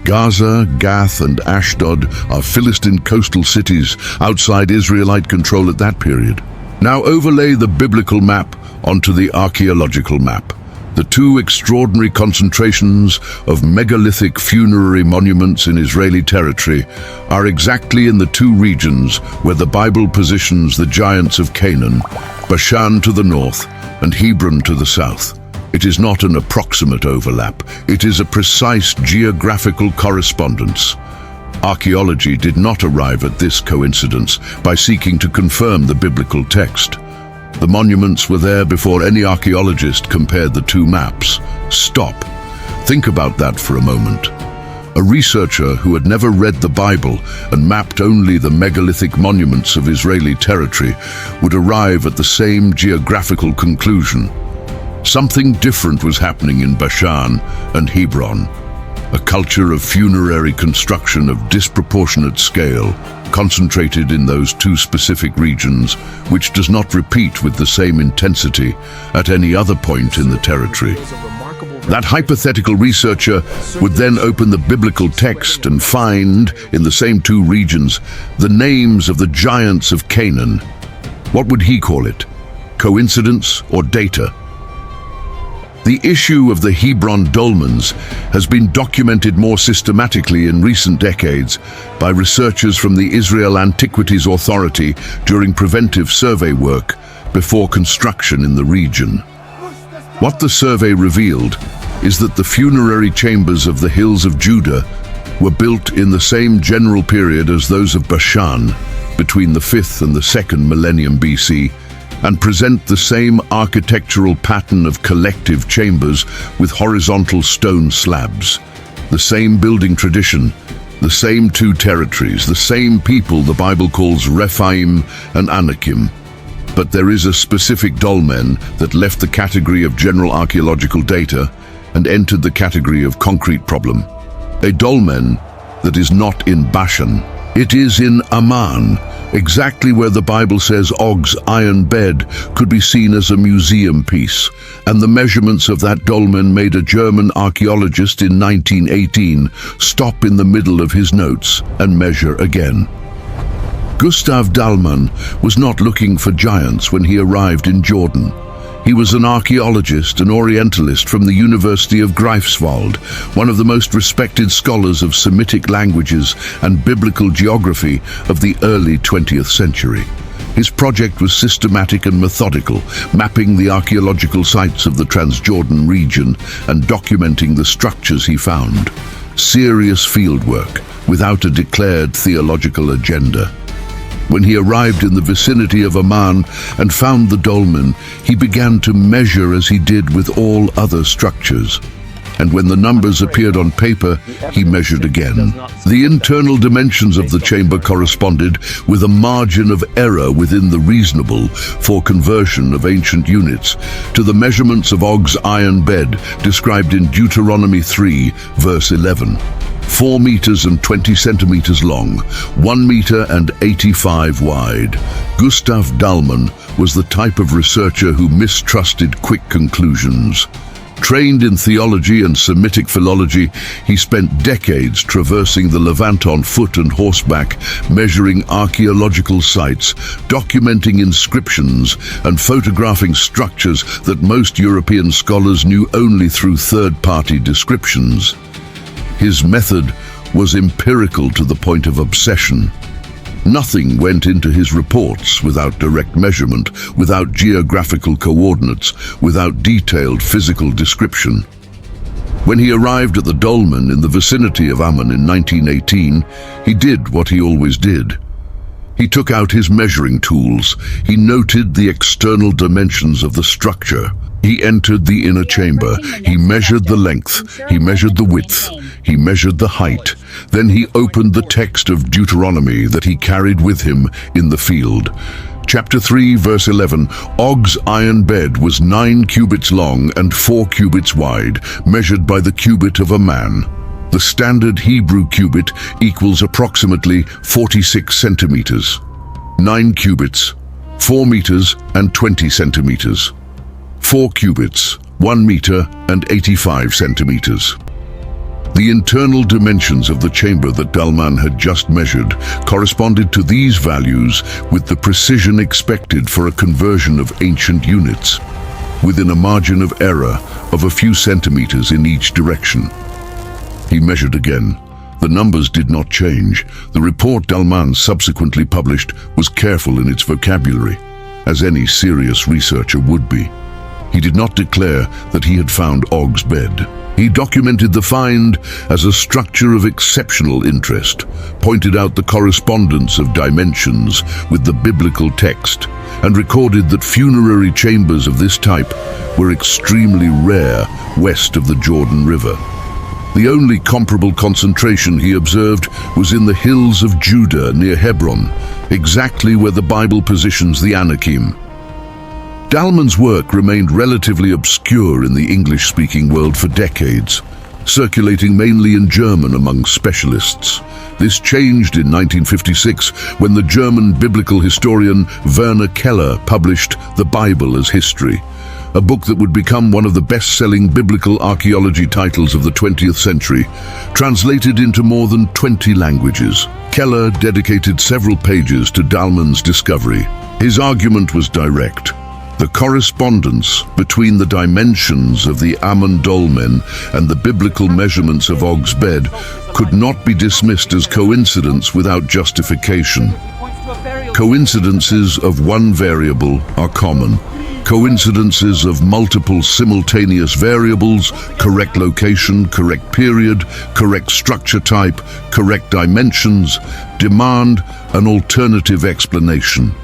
Gaza, Gath, and Ashdod are Philistine coastal cities outside Israelite control at that period. Now overlay the biblical map onto the archaeological map. The two extraordinary concentrations of megalithic funerary monuments in Israeli territory are exactly in the two regions where the Bible positions the giants of Canaan, Bashan to the north and Hebron to the south. It is not an approximate overlap, it is a precise geographical correspondence. Archaeology did not arrive at this coincidence by seeking to confirm the biblical text. The monuments were there before any archaeologist compared the two maps. Stop. Think about that for a moment. A researcher who had never read the Bible and mapped only the megalithic monuments of Israeli territory would arrive at the same geographical conclusion. Something different was happening in Bashan and Hebron. A culture of funerary construction of disproportionate scale, concentrated in those two specific regions, which does not repeat with the same intensity at any other point in the territory. That hypothetical researcher would then open the biblical text and find, in the same two regions, the names of the giants of Canaan. What would he call it? Coincidence or data? The issue of the Hebron dolmens has been documented more systematically in recent decades by researchers from the Israel Antiquities Authority during preventive survey work before construction in the region. What the survey revealed is that the funerary chambers of the hills of Judah were built in the same general period as those of Bashan, between the 5th and the 2nd millennium BC, and present the same architectural pattern of collective chambers with horizontal stone slabs. The same building tradition, the same two territories, the same people the Bible calls Rephaim and Anakim. But there is a specific dolmen that left the category of general archaeological data and entered the category of concrete problem. A dolmen that is not in Bashan. It is in Amman, exactly where the Bible says Og's iron bed could be seen as a museum piece, and the measurements of that dolmen made a German archaeologist in 1918 stop in the middle of his notes and measure again. Gustav Dalman was not looking for giants when he arrived in Jordan. He was an archaeologist and Orientalist from the University of Greifswald, one of the most respected scholars of Semitic languages and biblical geography of the early 20th century. His project was systematic and methodical, mapping the archaeological sites of the Transjordan region and documenting the structures he found. Serious fieldwork, without a declared theological agenda. When he arrived in the vicinity of Amman and found the dolmen, he began to measure as he did with all other structures. And when the numbers appeared on paper, he measured again. The internal dimensions of the chamber corresponded with a margin of error within the reasonable for conversion of ancient units to the measurements of Og's iron bed described in Deuteronomy 3, verse 11. 4 meters and 20 centimeters long, 1 meter and 85 wide. Gustav Dalman was the type of researcher who mistrusted quick conclusions. Trained in theology and Semitic philology, he spent decades traversing the Levant on foot and horseback, measuring archaeological sites, documenting inscriptions, and photographing structures that most European scholars knew only through third-party descriptions. His method was empirical to the point of obsession. Nothing went into his reports without direct measurement, without geographical coordinates, without detailed physical description. When he arrived at the dolmen in the vicinity of Amman in 1918, he did what he always did. He took out his measuring tools. He noted the external dimensions of the structure. He entered the inner chamber. He measured the length. He measured the width. He measured the height. Then he opened the text of Deuteronomy that he carried with him in the field. Chapter 3, verse 11, Og's iron bed was 9 cubits long and 4 cubits wide, measured by the cubit of a man. The standard Hebrew cubit equals approximately 46 centimeters. 9 cubits, 4 meters and 20 centimeters. 4 cubits, 1 meter and 85 centimeters. The internal dimensions of the chamber that Dalman had just measured corresponded to these values with the precision expected for a conversion of ancient units. within a margin of error of a few centimeters in each direction. He measured again. The numbers did not change. The report Dalman subsequently published was careful in its vocabulary, as any serious researcher would be. He did not declare that he had found Og's bed. He documented the find as a structure of exceptional interest, pointed out the correspondence of dimensions with the biblical text, and recorded that funerary chambers of this type were extremely rare west of the Jordan River. The only comparable concentration he observed was in the hills of Judah near Hebron, exactly where the Bible positions the Anakim. Dalman's work remained relatively obscure in the English-speaking world for decades, circulating mainly in German among specialists. This changed in 1956 when the German biblical historian Werner Keller published The Bible as History, a book that would become one of the best-selling biblical archaeology titles of the 20th century, translated into more than 20 languages. Keller dedicated several pages to Dalman's discovery. His argument was direct. The correspondence between the dimensions of the Amman dolmen and the biblical measurements of Og's bed could not be dismissed as coincidence without justification. Coincidences of one variable are common. Coincidences of multiple simultaneous variables, correct location, correct period, correct structure type, correct dimensions, demand an alternative explanation.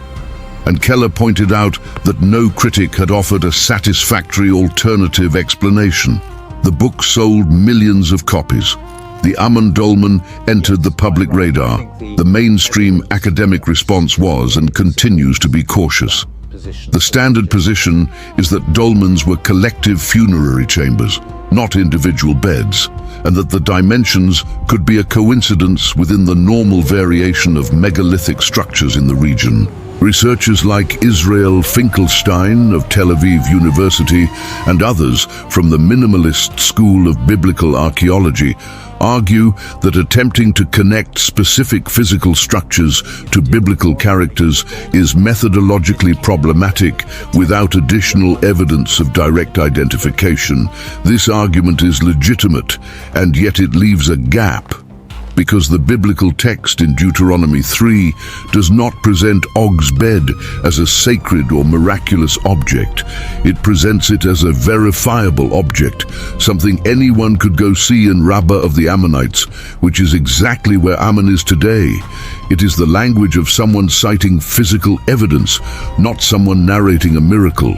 And Keller pointed out that no critic had offered a satisfactory alternative explanation. The book sold millions of copies. The Amman dolmen entered the public radar. The mainstream academic response was and continues to be cautious. The standard position is that dolmens were collective funerary chambers, not individual beds, and that the dimensions could be a coincidence within the normal variation of megalithic structures in the region. Researchers like Israel Finkelstein of Tel Aviv University and others from the minimalist school of biblical archaeology argue that attempting to connect specific physical structures to biblical characters is methodologically problematic without additional evidence of direct identification. This argument is legitimate, and yet it leaves a gap, because the biblical text in Deuteronomy 3 does not present Og's bed as a sacred or miraculous object. It presents it as a verifiable object, something anyone could go see in Rabbah of the Ammonites, which is exactly where Amman is today. It is the language of someone citing physical evidence, not someone narrating a miracle.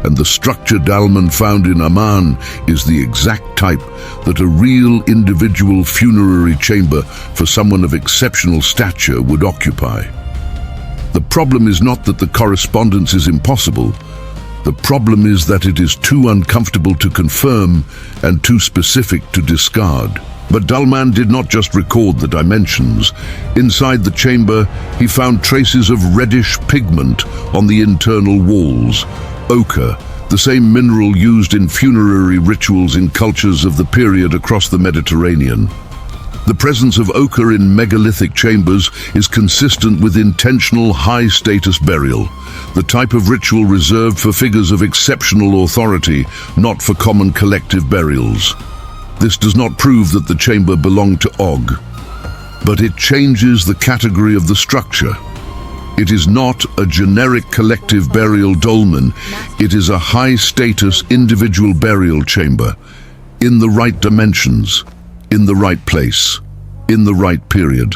And the structure Dalman found in Amman is the exact type that a real individual funerary chamber for someone of exceptional stature would occupy. The problem is not that the correspondence is impossible. The problem is that it is too uncomfortable to confirm and too specific to discard. But Dalman did not just record the dimensions. Inside the chamber, he found traces of reddish pigment on the internal walls. Ochre, the same mineral used in funerary rituals in cultures of the period across the Mediterranean. The presence of ochre in megalithic chambers is consistent with intentional high-status burial, the type of ritual reserved for figures of exceptional authority, not for common collective burials. This does not prove that the chamber belonged to Og, but it changes the category of the structure. It is not a generic collective burial dolmen. It is a high-status individual burial chamber, in the right dimensions, in the right place, in the right period.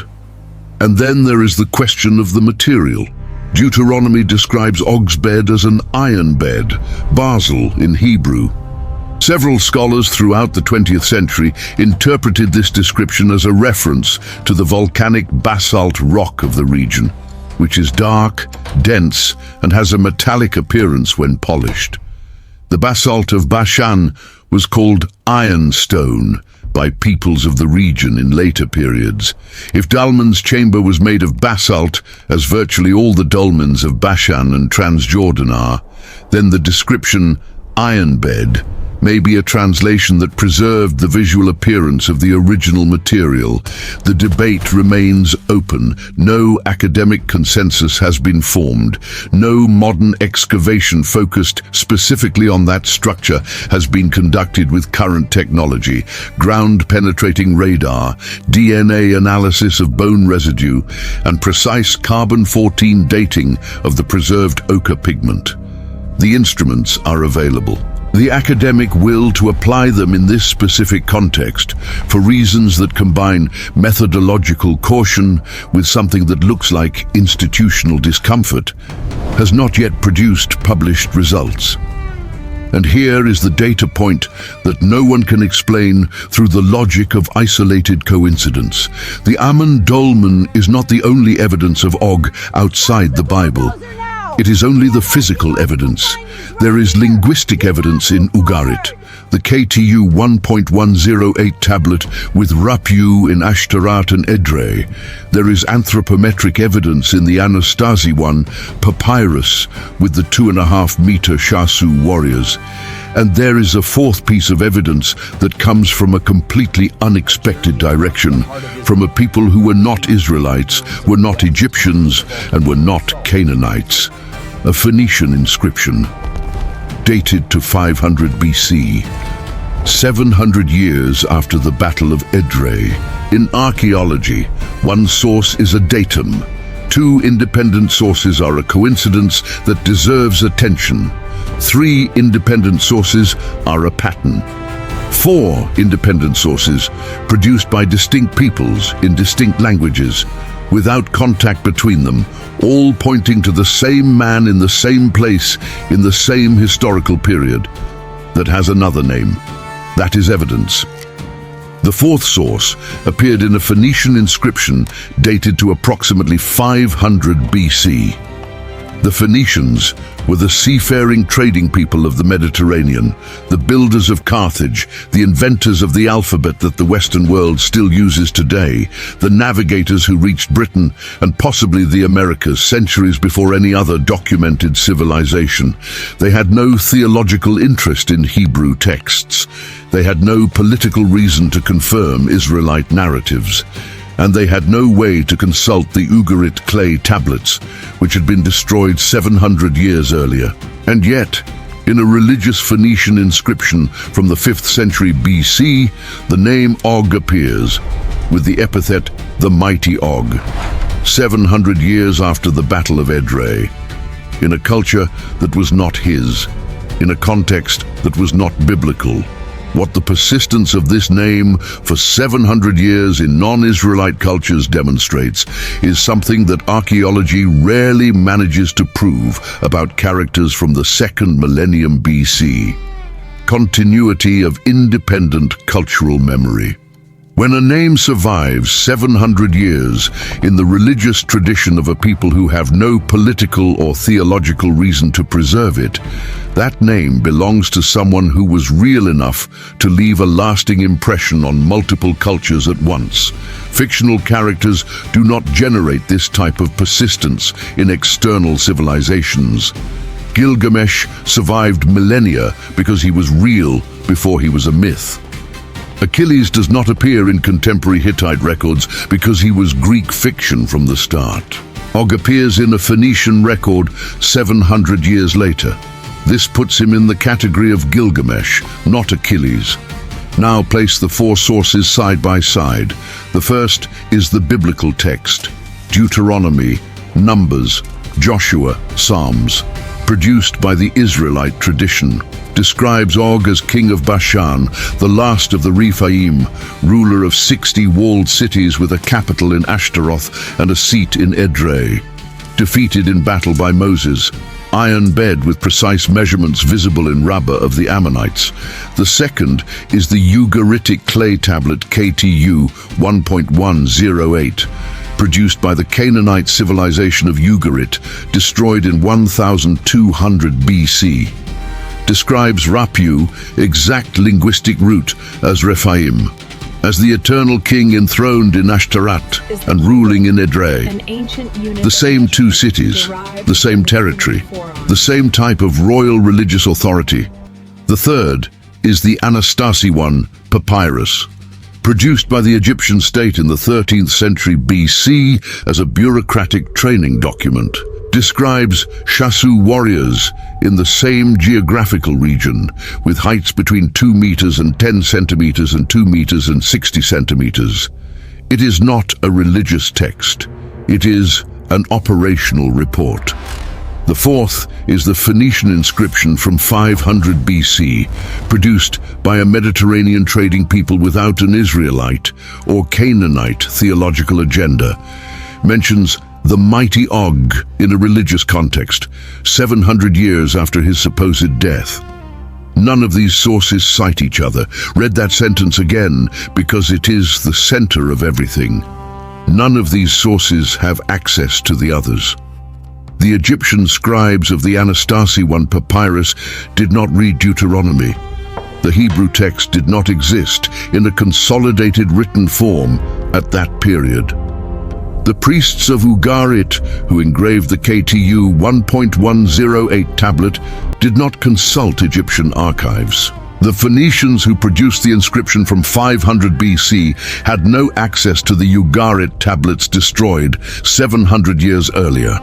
And then there is the question of the material. Deuteronomy describes Og's bed as an iron bed, basal in Hebrew. Several scholars throughout the 20th century interpreted this description as a reference to the volcanic basalt rock of the region, which is dark, dense, and has a metallic appearance when polished. The basalt of Bashan was called ironstone by peoples of the region in later periods. If Dalman's chamber was made of basalt, as virtually all the dolmens of Bashan and Transjordan are, then the description iron bed may be a translation that preserved the visual appearance of the original material. The debate remains open. No academic consensus has been formed. No modern excavation focused specifically on that structure has been conducted with current technology. Ground-penetrating radar, DNA analysis of bone residue, and precise carbon-14 dating of the preserved ochre pigment. The instruments are available. The academic will to apply them in this specific context, for reasons that combine methodological caution with something that looks like institutional discomfort, has not yet produced published results. And here is the data point that no one can explain through the logic of isolated coincidence. The Amman dolmen is not the only evidence of Og outside the Bible. It is only the physical evidence. There is linguistic evidence in Ugarit, the KTU 1.108 tablet with Rapyu in Ashtarat and Edrei. There is anthropometric evidence in the Anastasi I Papyrus with the 2.5-meter Shasu warriors. And there is a fourth piece of evidence that comes from a completely unexpected direction, from a people who were not Israelites, were not Egyptians, and were not Canaanites. A Phoenician inscription, dated to 500 BC, 700 years after the Battle of Edrei. In archaeology, one source is a datum. Two independent sources are a coincidence that deserves attention. 3 independent sources are a pattern. 4 independent sources produced by distinct peoples in distinct languages, without contact between them, all pointing to the same man in the same place in the same historical period, that has another name. That is evidence. The 4th source appeared in a Phoenician inscription dated to approximately 500 BC. The Phoenicians were the seafaring trading people of the Mediterranean, the builders of Carthage, the inventors of the alphabet that the Western world still uses today, the navigators who reached Britain and possibly the Americas centuries before any other documented civilization. They had no theological interest in Hebrew texts. They had no political reason to confirm Israelite narratives. And they had no way to consult the Ugarit clay tablets, which had been destroyed 700 years earlier. And yet, in a religious Phoenician inscription from the 5th century BC, the name Og appears, with the epithet, the mighty Og, 700 years after the Battle of Edrei, in a culture that was not his, in a context that was not biblical. What the persistence of this name for 700 years in non-Israelite cultures demonstrates is something that archaeology rarely manages to prove about characters from the 2nd millennium BC. Continuity of independent cultural memory. When a name survives 700 years in the religious tradition of a people who have no political or theological reason to preserve it, that name belongs to someone who was real enough to leave a lasting impression on multiple cultures at once. Fictional characters do not generate this type of persistence in external civilizations. Gilgamesh survived millennia because he was real before he was a myth. Achilles does not appear in contemporary Hittite records because he was Greek fiction from the start. Og appears in a Phoenician record 700 years later. This puts him in the category of Gilgamesh, not Achilles. Now place the 4 sources side by side. The first is the biblical text, Deuteronomy, Numbers, Joshua, Psalms, produced by the Israelite tradition. Describes Og as king of Bashan, the last of the Rephaim, ruler of 60 walled cities with a capital in Ashtaroth and a seat in Edrei. Defeated in battle by Moses. Iron bed with precise measurements visible in Rabbah of the Ammonites. The second is the Ugaritic clay tablet KTU 1.108, produced by the Canaanite civilization of Ugarit, destroyed in 1200 BC. Describes Rapyu, exact linguistic root, as Rephaim, as the eternal king enthroned in Ashtarat and ruling in Edrei. The same 2 cities, the same territory, the same type of royal religious authority. The third is the Anastasi I Papyrus, produced by the Egyptian state in the 13th century BC as a bureaucratic training document. Describes Shasu warriors in the same geographical region, with heights between 2 meters and 10 centimeters and 2 meters and 60 centimeters. It is not a religious text. It is an operational report. The fourth is the Phoenician inscription from 500 BC, produced by a Mediterranean trading people without an Israelite or Canaanite theological agenda. Mentions the mighty Og in a religious context, 700 years after his supposed death. None of these sources cite each other. Read that sentence again, because it is the center of everything. None of these sources have access to the others. The Egyptian scribes of the Anastasi I papyrus did not read Deuteronomy. The Hebrew text did not exist in a consolidated written form at that period. The priests of Ugarit, who engraved the KTU 1.108 tablet, did not consult Egyptian archives. The Phoenicians who produced the inscription from 500 BC had no access to the Ugarit tablets destroyed 700 years earlier.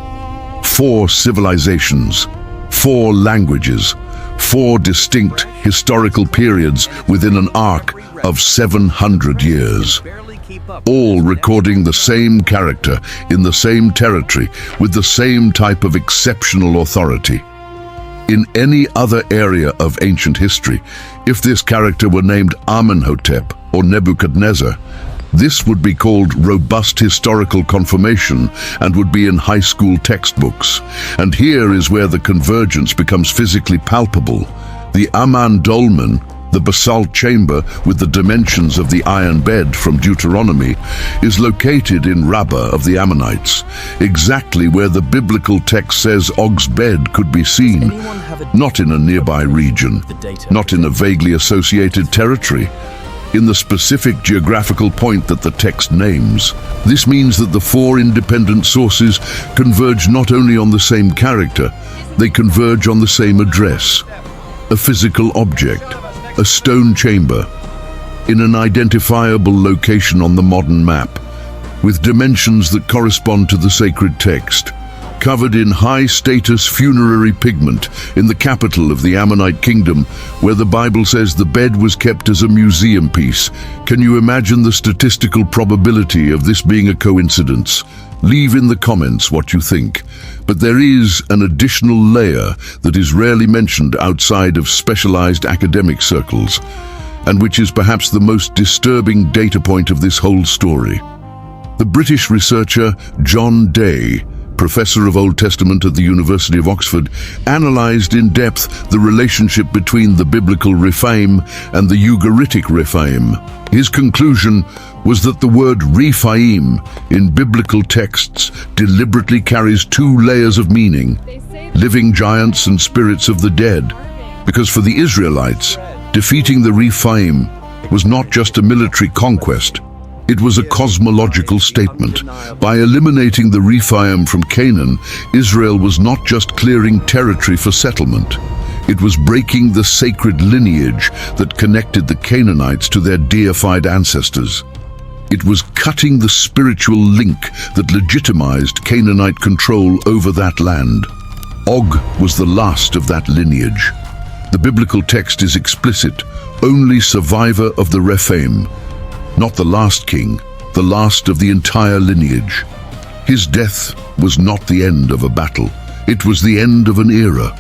4 civilizations, 4 languages, 4 distinct historical periods within an arc of 700 years. All recording the same character in the same territory with the same type of exceptional authority. In any other area of ancient history, if this character were named Amenhotep or Nebuchadnezzar, this would be called robust historical confirmation and would be in high school textbooks. And here is where the convergence becomes physically palpable. The Amman dolmen, the basalt chamber with the dimensions of the iron bed from Deuteronomy, is located in Rabbah of the Ammonites, exactly where the biblical text says Og's bed could be seen, not in a nearby region, not in a vaguely associated territory, in the specific geographical point that the text names. This means that the 4 independent sources converge not only on the same character, they converge on the same address, a physical object, a stone chamber, in an identifiable location on the modern map, with dimensions that correspond to the sacred text, covered in high-status funerary pigment in the capital of the Ammonite kingdom, where the Bible says the bed was kept as a museum piece. Can you imagine the statistical probability of this being a coincidence? Leave in the comments what you think. But there is an additional layer that is rarely mentioned outside of specialized academic circles, and which is perhaps the most disturbing data point of this whole story. The British researcher John Day, professor of Old Testament at the University of Oxford, analyzed in depth the relationship between the biblical Rephaim and the Ugaritic Rephaim. His conclusion was that the word Rephaim in biblical texts deliberately carries 2 layers of meaning: living giants and spirits of the dead. Because for the Israelites, defeating the Rephaim was not just a military conquest, it was a cosmological statement. By eliminating the Rephaim from Canaan, Israel was not just clearing territory for settlement. It was breaking the sacred lineage that connected the Canaanites to their deified ancestors. It was cutting the spiritual link that legitimized Canaanite control over that land. Og was the last of that lineage. The biblical text is explicit: only survivor of the Rephaim. Not the last king, the last of the entire lineage. His death was not the end of a battle. It was the end of an era.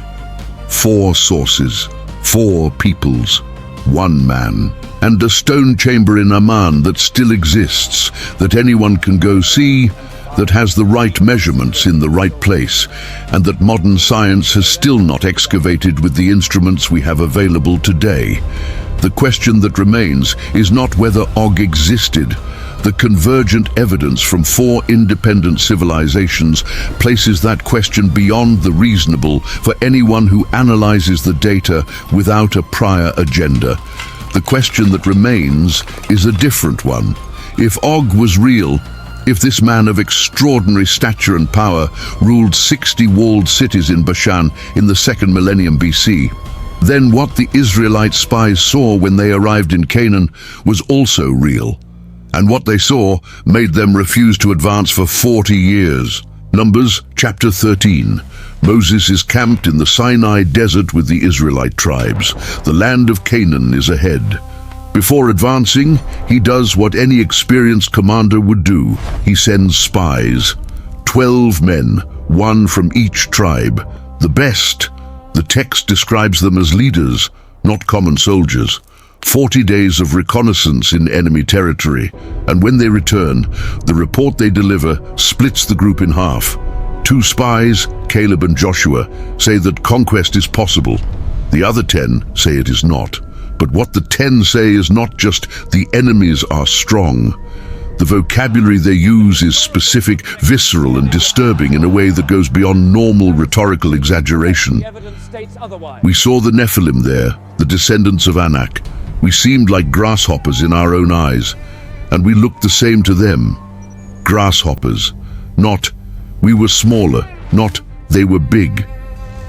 4 sources, 4 peoples, 1 man, and a stone chamber in Amman that still exists, that anyone can go see, that has the right measurements in the right place, and that modern science has still not excavated with the instruments we have available today. The question that remains is not whether Og existed. The convergent evidence from 4 independent civilizations places that question beyond the reasonable for anyone who analyzes the data without a prior agenda. The question that remains is a different one. If Og was real, if this man of extraordinary stature and power ruled 60 walled cities in Bashan in the 2nd millennium BC, Then what the Israelite spies saw when they arrived in Canaan was also real. And what they saw made them refuse to advance for 40 years. Numbers chapter 13. Moses is camped in the Sinai desert with the Israelite tribes. The land of Canaan is ahead. Before advancing, he does what any experienced commander would do. He sends spies. 12 men, one from each tribe. The best. The text describes them as leaders, not common soldiers. 40 days of reconnaissance in enemy territory, and when they return, the report they deliver splits the group in half. 2 spies, Caleb and Joshua, say that conquest is possible. The other 10 say it is not. But what the 10 say is not just the enemies are strong. The vocabulary they use is specific, visceral, and disturbing in a way that goes beyond normal rhetorical exaggeration. We saw the Nephilim there, the descendants of Anak. We seemed like grasshoppers in our own eyes, and we looked the same to them. Grasshoppers, not we were smaller, not they were big.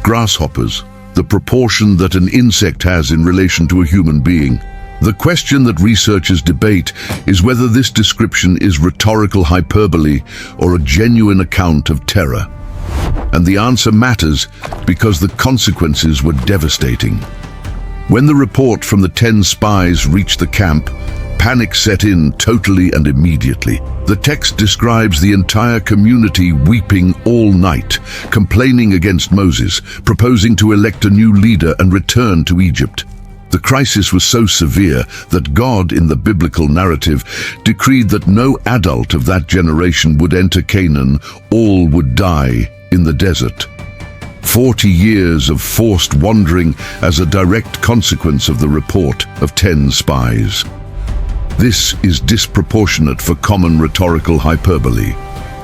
Grasshoppers, the proportion that an insect has in relation to a human being. The question that researchers debate is whether this description is rhetorical hyperbole or a genuine account of terror. And the answer matters because the consequences were devastating. When the report from the 10 spies reached the camp, panic set in totally and immediately. The text describes the entire community weeping all night, complaining against Moses, proposing to elect a new leader and return to Egypt. The crisis was so severe that God, in the biblical narrative, decreed that no adult of that generation would enter Canaan. All would die in the desert. 40 years of forced wandering as a direct consequence of the report of 10 spies. This is disproportionate for common rhetorical hyperbole.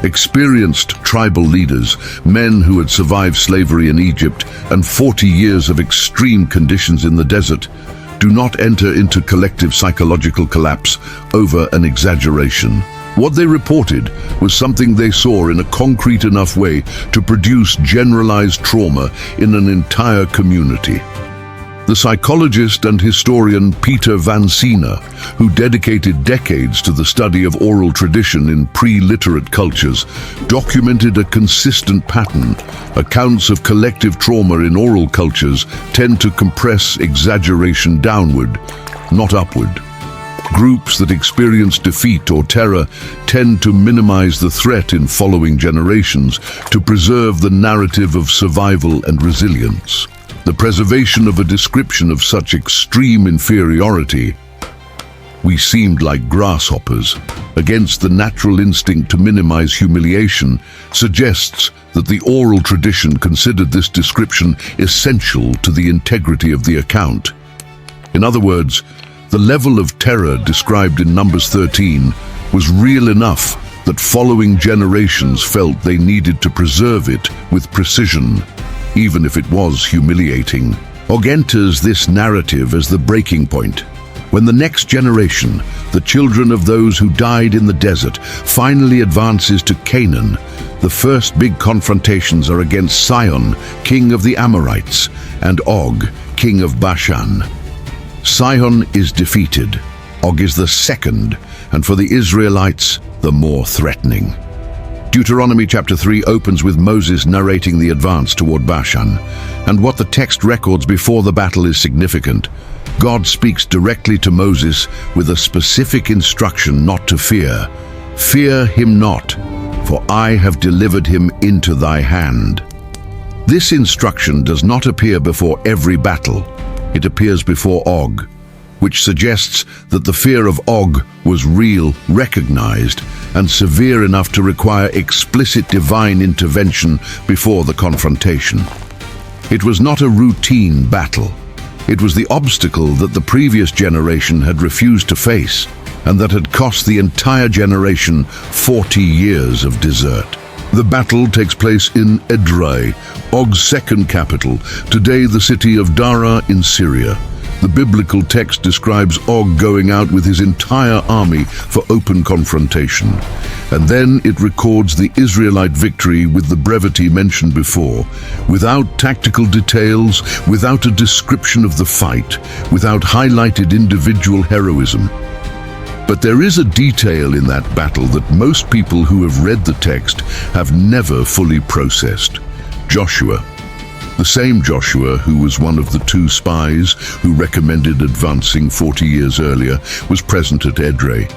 Experienced tribal leaders, men who had survived slavery in Egypt and 40 years of extreme conditions in the desert, do not enter into collective psychological collapse over an exaggeration. What they reported was something they saw in a concrete enough way to produce generalized trauma in an entire community. The psychologist and historian Peter Van Sina, who dedicated decades to the study of oral tradition in pre-literate cultures, documented a consistent pattern. Accounts of collective trauma in oral cultures tend to compress exaggeration downward, not upward. Groups that experience defeat or terror tend to minimize the threat in following generations to preserve the narrative of survival and resilience. The preservation of a description of such extreme inferiority, we seemed like grasshoppers, against the natural instinct to minimize humiliation, suggests that the oral tradition considered this description essential to the integrity of the account. In other words, the level of terror described in Numbers 13 was real enough that following generations felt they needed to preserve it with precision, even if it was humiliating. Og enters this narrative as the breaking point. When the next generation, the children of those who died in the desert, finally advances to Canaan, the first big confrontations are against Sihon, king of the Amorites, and Og, king of Bashan. Sihon is defeated. Og is the second, and for the Israelites, the more threatening. Deuteronomy chapter 3 opens with Moses narrating the advance toward Bashan, and what the text records before the battle is significant. God speaks directly to Moses with a specific instruction not to fear. Fear him not, for I have delivered him into thy hand. This instruction does not appear before every battle. It appears before Og, which suggests that the fear of Og was real, recognized, and severe enough to require explicit divine intervention before the confrontation. It was not a routine battle. It was the obstacle that the previous generation had refused to face, and that had cost the entire generation 40 years of desert. The battle takes place in Edrei, Og's second capital, today the city of Dara in Syria. The biblical text describes Og going out with his entire army for open confrontation. And then it records the Israelite victory with the brevity mentioned before, without tactical details, without a description of the fight, without highlighted individual heroism. But there is a detail in that battle that most people who have read the text have never fully processed. Joshua. The same Joshua who was one of the two spies who recommended advancing 40 years earlier was present at Edrei.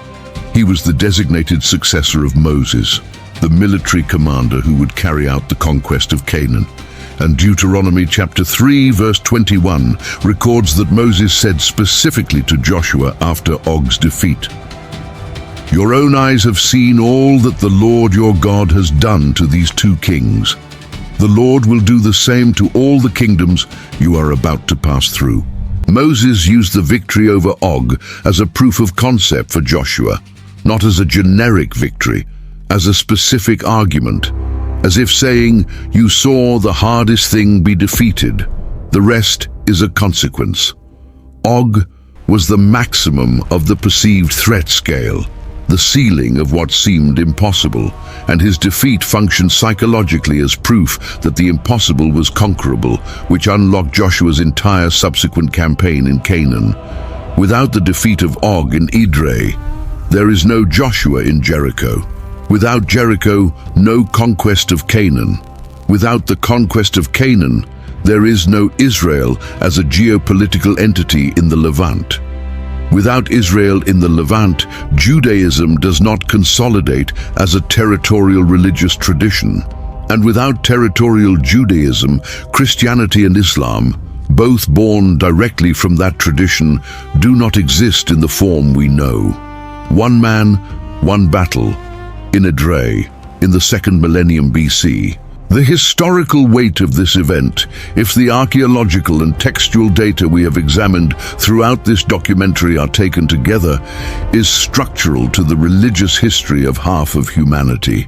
He was the designated successor of Moses, the military commander who would carry out the conquest of Canaan. And Deuteronomy chapter 3 verse 21 records that Moses said specifically to Joshua after Og's defeat, "Your own eyes have seen all that the Lord your God has done to these two kings. The Lord will do the same to all the kingdoms you are about to pass through." Moses used the victory over Og as a proof of concept for Joshua, not as a generic victory, as a specific argument, as if saying, "You saw the hardest thing be defeated. The rest is a consequence." Og was the maximum of the perceived threat scale, the ceiling of what seemed impossible, and his defeat functioned psychologically as proof that the impossible was conquerable, which unlocked Joshua's entire subsequent campaign in Canaan. Without the defeat of Og in Edrei, there is no Joshua in Jericho. Without Jericho, no conquest of Canaan. Without the conquest of Canaan, there is no Israel as a geopolitical entity in the Levant. Without Israel in the Levant, Judaism does not consolidate as a territorial religious tradition. And without territorial Judaism, Christianity and Islam, both born directly from that tradition, do not exist in the form we know. One man, one battle, in Edrei, in the 2nd millennium BC. The historical weight of this event, if the archaeological and textual data we have examined throughout this documentary are taken together, is structural to the religious history of half of humanity.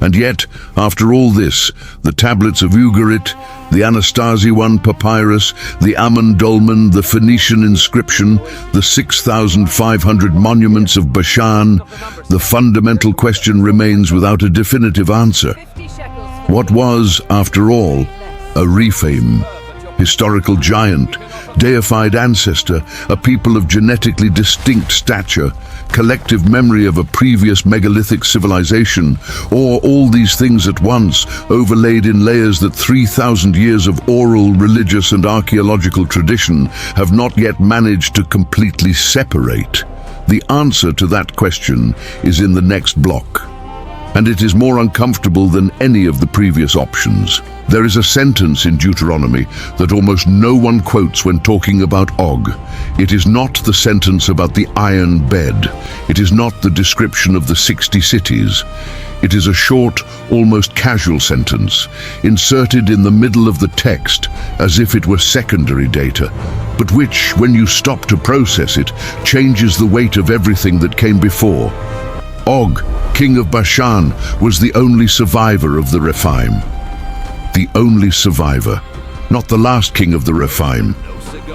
And yet, after all this, the tablets of Ugarit, the Anastasi I papyrus, the Amman dolmen, the Phoenician inscription, the 6,500 monuments of Bashan, the fundamental question remains without a definitive answer. What was, after all, a Rephaim, historical giant, deified ancestor, a people of genetically distinct stature, collective memory of a previous megalithic civilization, or all these things at once, overlaid in layers that 3,000 years of oral, religious and archaeological tradition have not yet managed to completely separate? The answer to that question is in the next block. And it is more uncomfortable than any of the previous options. There is a sentence in Deuteronomy that almost no one quotes when talking about Og. It is not the sentence about the iron bed. It is not the description of the 60 cities. It is a short, almost casual sentence, inserted in the middle of the text as if it were secondary data, but which, when you stop to process it, changes the weight of everything that came before. Og, king of Bashan, was the only survivor of the Rephaim. The only survivor, not the last king of the Rephaim,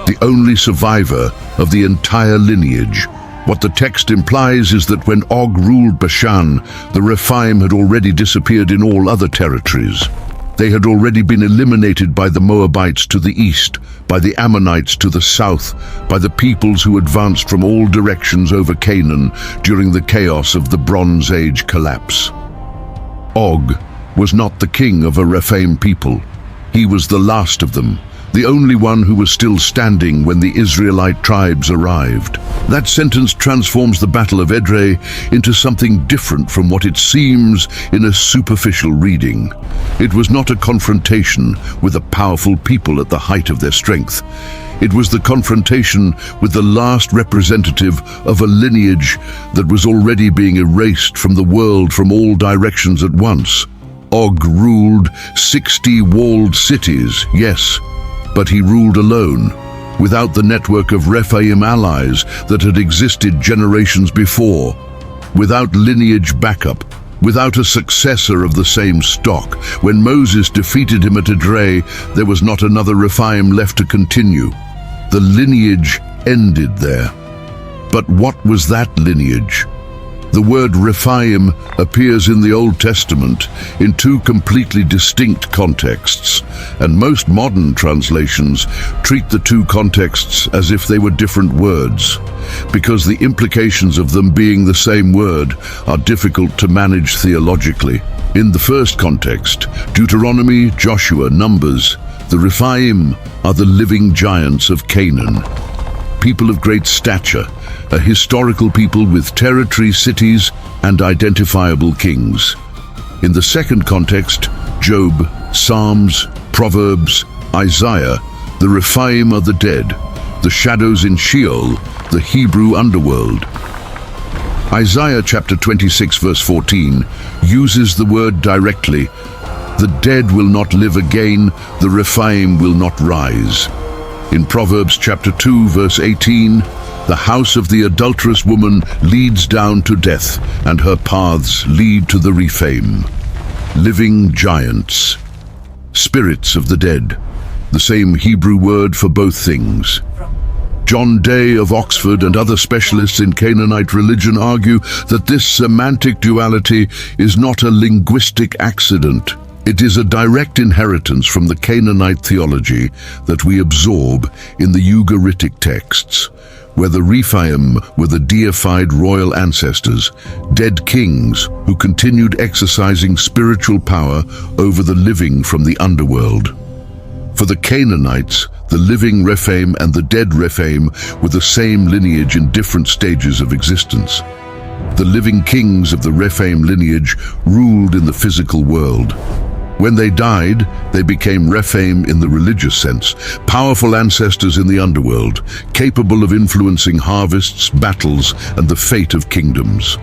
the only survivor of the entire lineage. What the text implies is that when Og ruled Bashan, the Rephaim had already disappeared in all other territories. They had already been eliminated by the Moabites to the east, by the Ammonites to the south, by the peoples who advanced from all directions over Canaan during the chaos of the Bronze Age collapse. Og was not the king of a Rephaim people. He was the last of them, the only one who was still standing when the Israelite tribes arrived. That sentence transforms the Battle of Edrei into something different from what it seems in a superficial reading. It was not a confrontation with a powerful people at the height of their strength. It was the confrontation with the last representative of a lineage that was already being erased from the world from all directions at once. Og ruled 60 walled cities, yes, but he ruled alone, without the network of Rephaim allies that had existed generations before, without lineage backup, without a successor of the same stock. When Moses defeated him at Edrei, there was not another Rephaim left to continue. The lineage ended there. But what was that lineage? The word Rephaim appears in the Old Testament in two completely distinct contexts, and most modern translations treat the two contexts as if they were different words, because the implications of them being the same word are difficult to manage theologically. In the first context, Deuteronomy, Joshua, Numbers, the Rephaim are the living giants of Canaan, people of great stature, a historical people with territory, cities, and identifiable kings. In the second context, Job, Psalms, Proverbs, Isaiah, the Rephaim are the dead, the shadows in Sheol, the Hebrew underworld. Isaiah chapter 26 verse 14 uses the word directly. The dead will not live again, the Rephaim will not rise. In Proverbs chapter 2 verse 18, the house of the adulterous woman leads down to death, and her paths lead to the Rephaim. Living giants, spirits of the dead, the same Hebrew word for both things. John Day of Oxford and other specialists in Canaanite religion argue that this semantic duality is not a linguistic accident. It is a direct inheritance from the Canaanite theology that we absorb in the Ugaritic texts, where the Rephaim were the deified royal ancestors, dead kings who continued exercising spiritual power over the living from the underworld. For the Canaanites, the living Rephaim and the dead Rephaim were the same lineage in different stages of existence. The living kings of the Rephaim lineage ruled in the physical world. When they died, they became Rephaim in the religious sense, powerful ancestors in the underworld, capable of influencing harvests, battles, and the fate of kingdoms.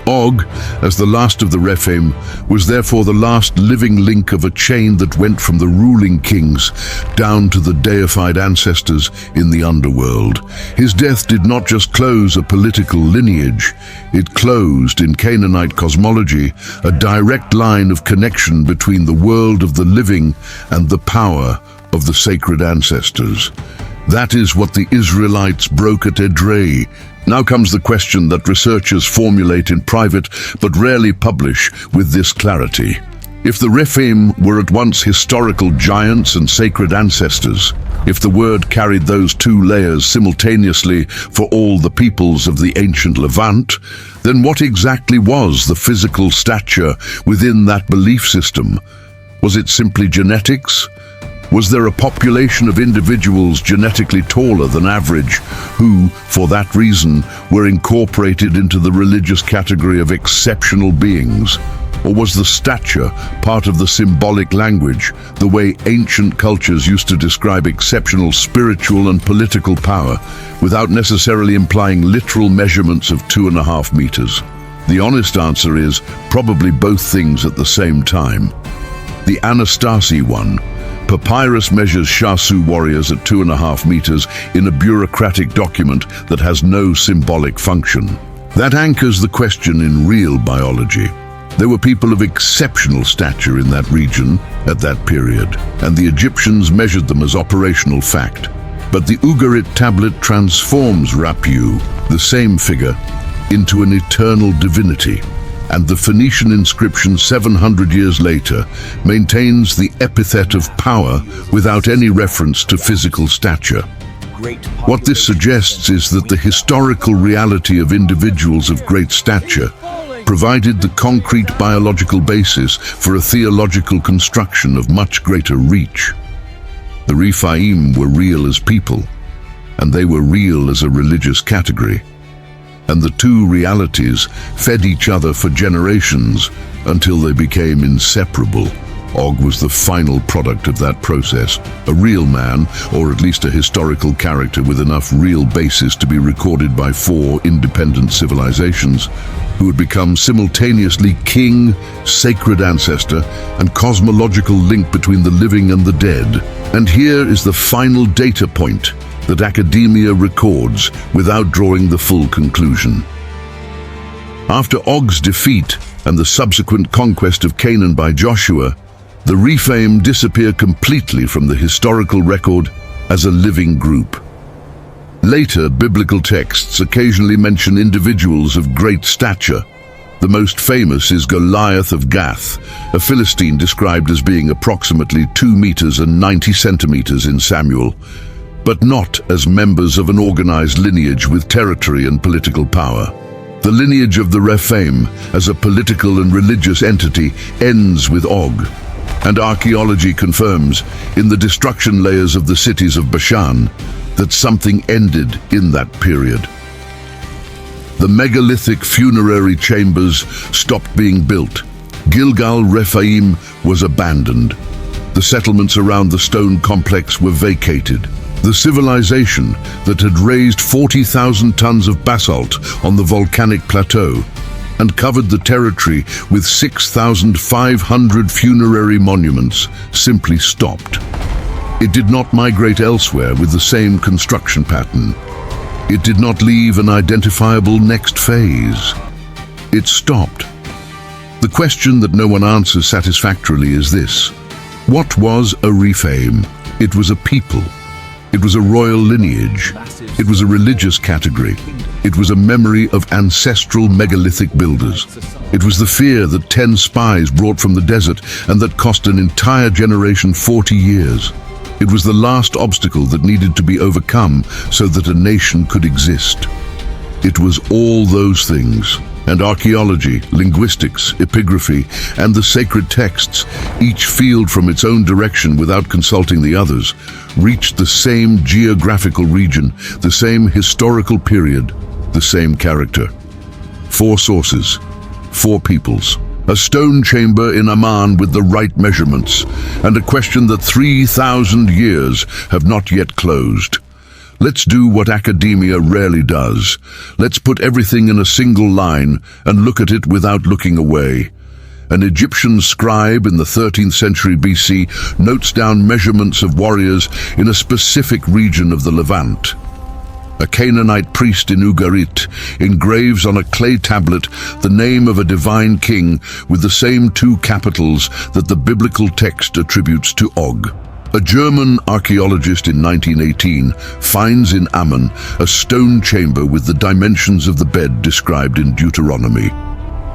Og, as the last of the Rephaim, was therefore the last living link of a chain that went from the ruling kings down to the deified ancestors in the underworld. His death did not just close a political lineage, it closed, in Canaanite cosmology, a direct line of connection between the world of the living and the power of the sacred ancestors. That is what the Israelites broke at Edrei. Now comes the question that researchers formulate in private but rarely publish with this clarity. If the Rephaim were at once historical giants and sacred ancestors, if the word carried those two layers simultaneously for all the peoples of the ancient Levant, then what exactly was the physical stature within that belief system? Was it simply genetics? Was there a population of individuals genetically taller than average who, for that reason, were incorporated into the religious category of exceptional beings? Or was the stature part of the symbolic language, the way ancient cultures used to describe exceptional spiritual and political power, without necessarily implying literal measurements of 2.5 meters? The honest answer is probably both things at the same time. The Anastasi I, Papyrus measures Shasu warriors at 2.5 meters in a bureaucratic document that has no symbolic function. That anchors the question in real biology. There were people of exceptional stature in that region at that period, and the Egyptians measured them as operational fact. But the Ugarit tablet transforms Rapu, the same figure, into an eternal divinity. And the Phoenician inscription 700 years later maintains the epithet of power without any reference to physical stature. What this suggests is that the historical reality of individuals of great stature provided the concrete biological basis for a theological construction of much greater reach. The Rephaim were real as people, and they were real as a religious category. And the two realities fed each other for generations until they became inseparable. Og was the final product of that process, a real man, or at least a historical character with enough real basis to be recorded by 4 independent civilizations, who would become simultaneously king, sacred ancestor, and cosmological link between the living and the dead. And here is the final data point that academia records without drawing the full conclusion. After Og's defeat and the subsequent conquest of Canaan by Joshua, the Rephaim disappear completely from the historical record as a living group. Later, biblical texts occasionally mention individuals of great stature. The most famous is Goliath of Gath, a Philistine described as being approximately 2 meters and 90 centimeters in Samuel, but not as members of an organized lineage with territory and political power. The lineage of the Rephaim as a political and religious entity ends with Og, and archaeology confirms, in the destruction layers of the cities of Bashan, that something ended in that period. The megalithic funerary chambers stopped being built. Gilgal Rephaim was abandoned. The settlements around the stone complex were vacated. The civilization that had raised 40,000 tons of basalt on the volcanic plateau and covered the territory with 6,500 funerary monuments simply stopped. It did not migrate elsewhere with the same construction pattern. It did not leave an identifiable next phase. It stopped. The question that no one answers satisfactorily is this: what was a Rephaim? It was a people. It was a royal lineage. It was a religious category. It was a memory of ancestral megalithic builders. It was the fear that 10 spies brought from the desert and that cost an entire generation 40 years. It was the last obstacle that needed to be overcome so that a nation could exist. It was all those things, and archaeology, linguistics, epigraphy, and the sacred texts, each field from its own direction without consulting the others, reached the same geographical region, the same historical period, the same character. 4 sources, 4 peoples. A stone chamber in Amman with the right measurements, and a question that 3,000 years have not yet closed. Let's do what academia rarely does. Let's put everything in a single line and look at it without looking away. An Egyptian scribe in the 13th century BC notes down measurements of warriors in a specific region of the Levant. A Canaanite priest in Ugarit engraves on a clay tablet the name of a divine king with the same 2 capitals that the biblical text attributes to Og. A German archaeologist in 1918 finds in Amman a stone chamber with the dimensions of the bed described in Deuteronomy.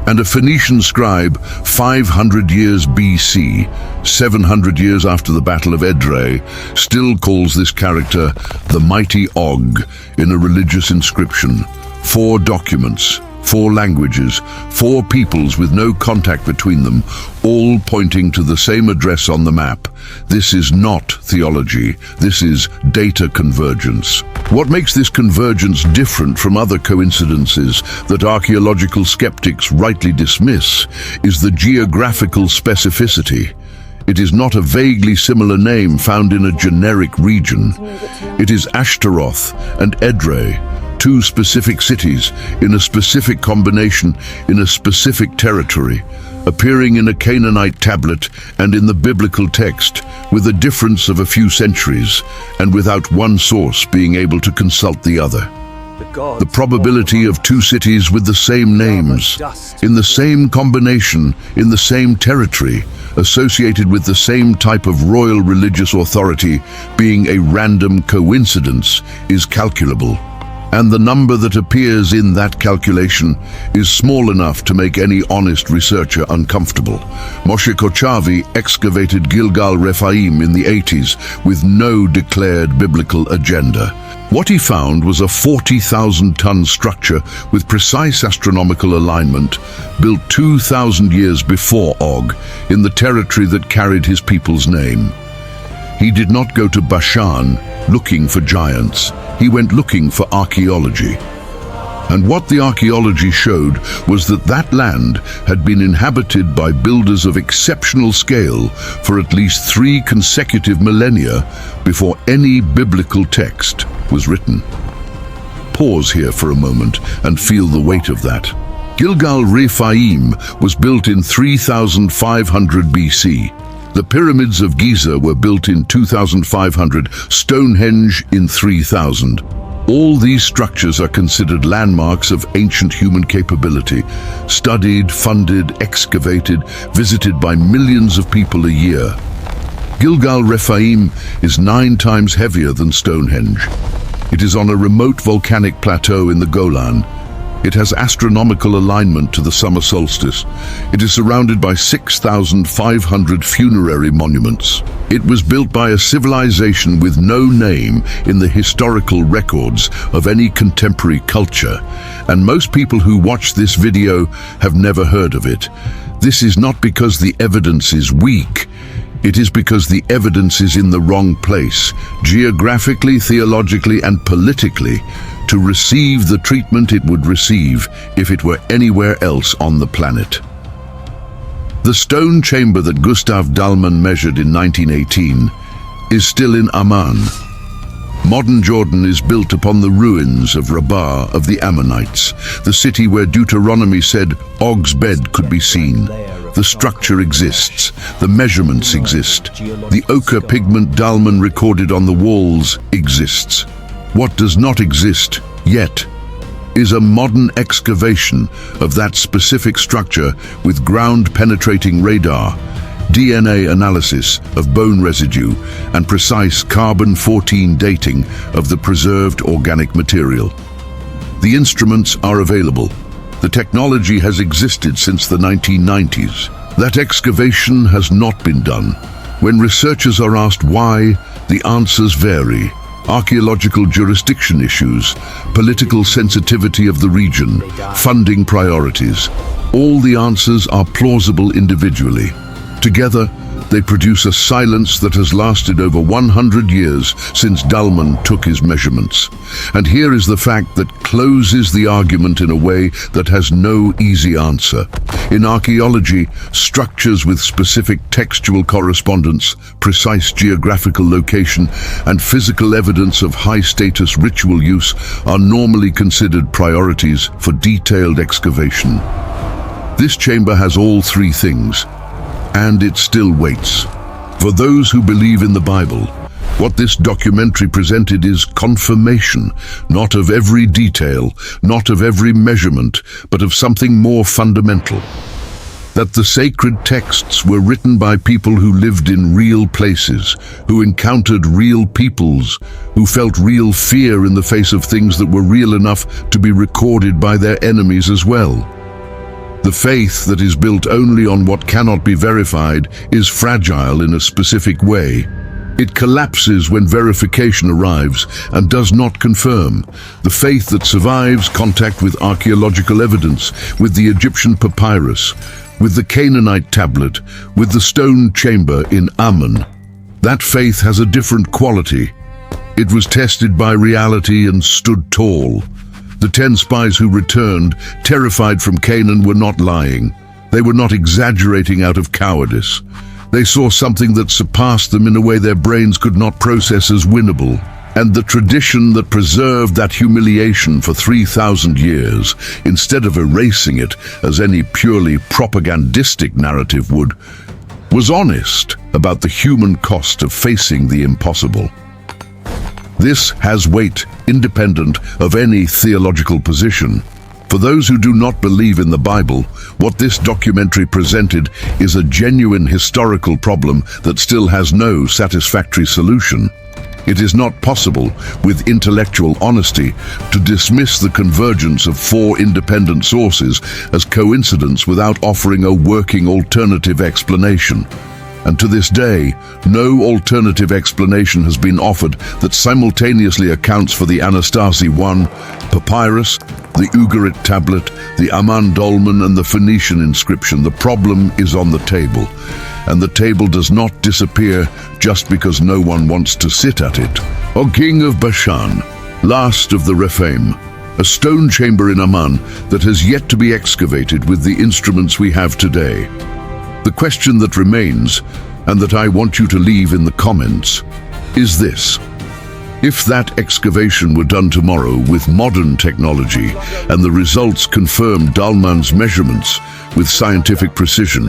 And a Phoenician scribe 500 years BC, 700 years after the Battle of Edrei, still calls this character the mighty Og in a religious inscription. 4 documents, 4 languages, 4 peoples with no contact between them, all pointing to the same address on the map. This is not theology, this is data convergence. What makes this convergence different from other coincidences that archaeological skeptics rightly dismiss is the geographical specificity. It is not a vaguely similar name found in a generic region. It is Ashtaroth and Edrei, 2 specific cities in a specific combination in a specific territory, appearing in a Canaanite tablet and in the biblical text, with a difference of a few centuries, and without one source being able to consult the other. The probability of 2 cities with the same names, in the same combination, in the same territory, associated with the same type of royal religious authority, being a random coincidence, is calculable. And the number that appears in that calculation is small enough to make any honest researcher uncomfortable. Moshe Kochavi excavated Gilgal Rephaim in the 80s with no declared biblical agenda. What he found was a 40,000-ton structure with precise astronomical alignment, built 2,000 years before Og, in the territory that carried his people's name. He did not go to Bashan looking for giants. He went looking for archaeology. And what the archaeology showed was that that land had been inhabited by builders of exceptional scale for at least 3 consecutive millennia before any biblical text was written. Pause here for a moment and feel the weight of that. Gilgal Rephaim was built in 3500 BC. The pyramids of Giza were built in 2500, Stonehenge in 3000. All these structures are considered landmarks of ancient human capability, studied, funded, excavated, visited by millions of people a year. Gilgal Rephaim is 9 times heavier than Stonehenge. It is on a remote volcanic plateau in the Golan. It has astronomical alignment to the summer solstice. It is surrounded by 6,500 funerary monuments. It was built by a civilization with no name in the historical records of any contemporary culture, and most people who watch this video have never heard of it. This is not because the evidence is weak. It is because the evidence is in the wrong place, geographically, theologically, and politically, to receive the treatment it would receive if it were anywhere else on the planet. The stone chamber that Gustav Dalman measured in 1918 is still in Amman. Modern Jordan is built upon the ruins of Rabbah of the Ammonites, the city where Deuteronomy said Og's bed could be seen. The structure exists, the measurements exist, the ochre pigment Dalman recorded on the walls exists. What does not exist yet is a modern excavation of that specific structure with ground-penetrating radar, DNA analysis of bone residue, and precise carbon-14 dating of the preserved organic material. The instruments are available. The technology has existed since the 1990s. That excavation has not been done. When researchers are asked why, the answers vary. Archaeological jurisdiction issues, political sensitivity of the region, funding priorities. All the answers are plausible individually. Together, they produce a silence that has lasted over 100 years since Dalman took his measurements. And here is the fact that closes the argument in a way that has no easy answer. In archaeology, structures with specific textual correspondence, precise geographical location, and physical evidence of high-status ritual use are normally considered priorities for detailed excavation. This chamber has all three things, and it still waits. For those who believe in the Bible, what this documentary presented is confirmation, not of every detail, not of every measurement, but of something more fundamental. That the sacred texts were written by people who lived in real places, who encountered real peoples, who felt real fear in the face of things that were real enough to be recorded by their enemies as well. The faith that is built only on what cannot be verified is fragile in a specific way. It collapses when verification arrives and does not confirm. The faith that survives contact with archaeological evidence, with the Egyptian papyrus, with the Canaanite tablet, with the stone chamber in Amman. That faith has a different quality. It was tested by reality and stood tall. The 10 spies who returned, terrified from Canaan, were not lying. They were not exaggerating out of cowardice. They saw something that surpassed them in a way their brains could not process as winnable. And the tradition that preserved that humiliation for 3,000 years, instead of erasing it as any purely propagandistic narrative would, was honest about the human cost of facing the impossible. This has weight independent of any theological position. For those who do not believe in the Bible, what this documentary presented is a genuine historical problem that still has no satisfactory solution. It is not possible, with intellectual honesty, to dismiss the convergence of 4 independent sources as coincidence without offering a working alternative explanation. And to this day, no alternative explanation has been offered that simultaneously accounts for the Anastasi I papyrus, the Ugarit tablet, the Amman dolmen, and the Phoenician inscription. The problem is on the table, and the table does not disappear just because no one wants to sit at it. Og of Bashan, last of the Rephaim, a stone chamber in Amman that has yet to be excavated with the instruments we have today. The question that remains, and that I want you to leave in the comments, is this. If that excavation were done tomorrow with modern technology and the results confirmed Dalman's measurements with scientific precision,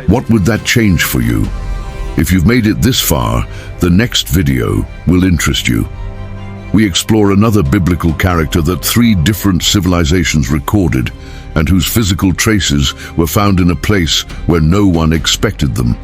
what would that change for you? If you've made it this far, the next video will interest you. We explore another biblical character that 3 different civilizations recorded and whose physical traces were found in a place where no one expected them.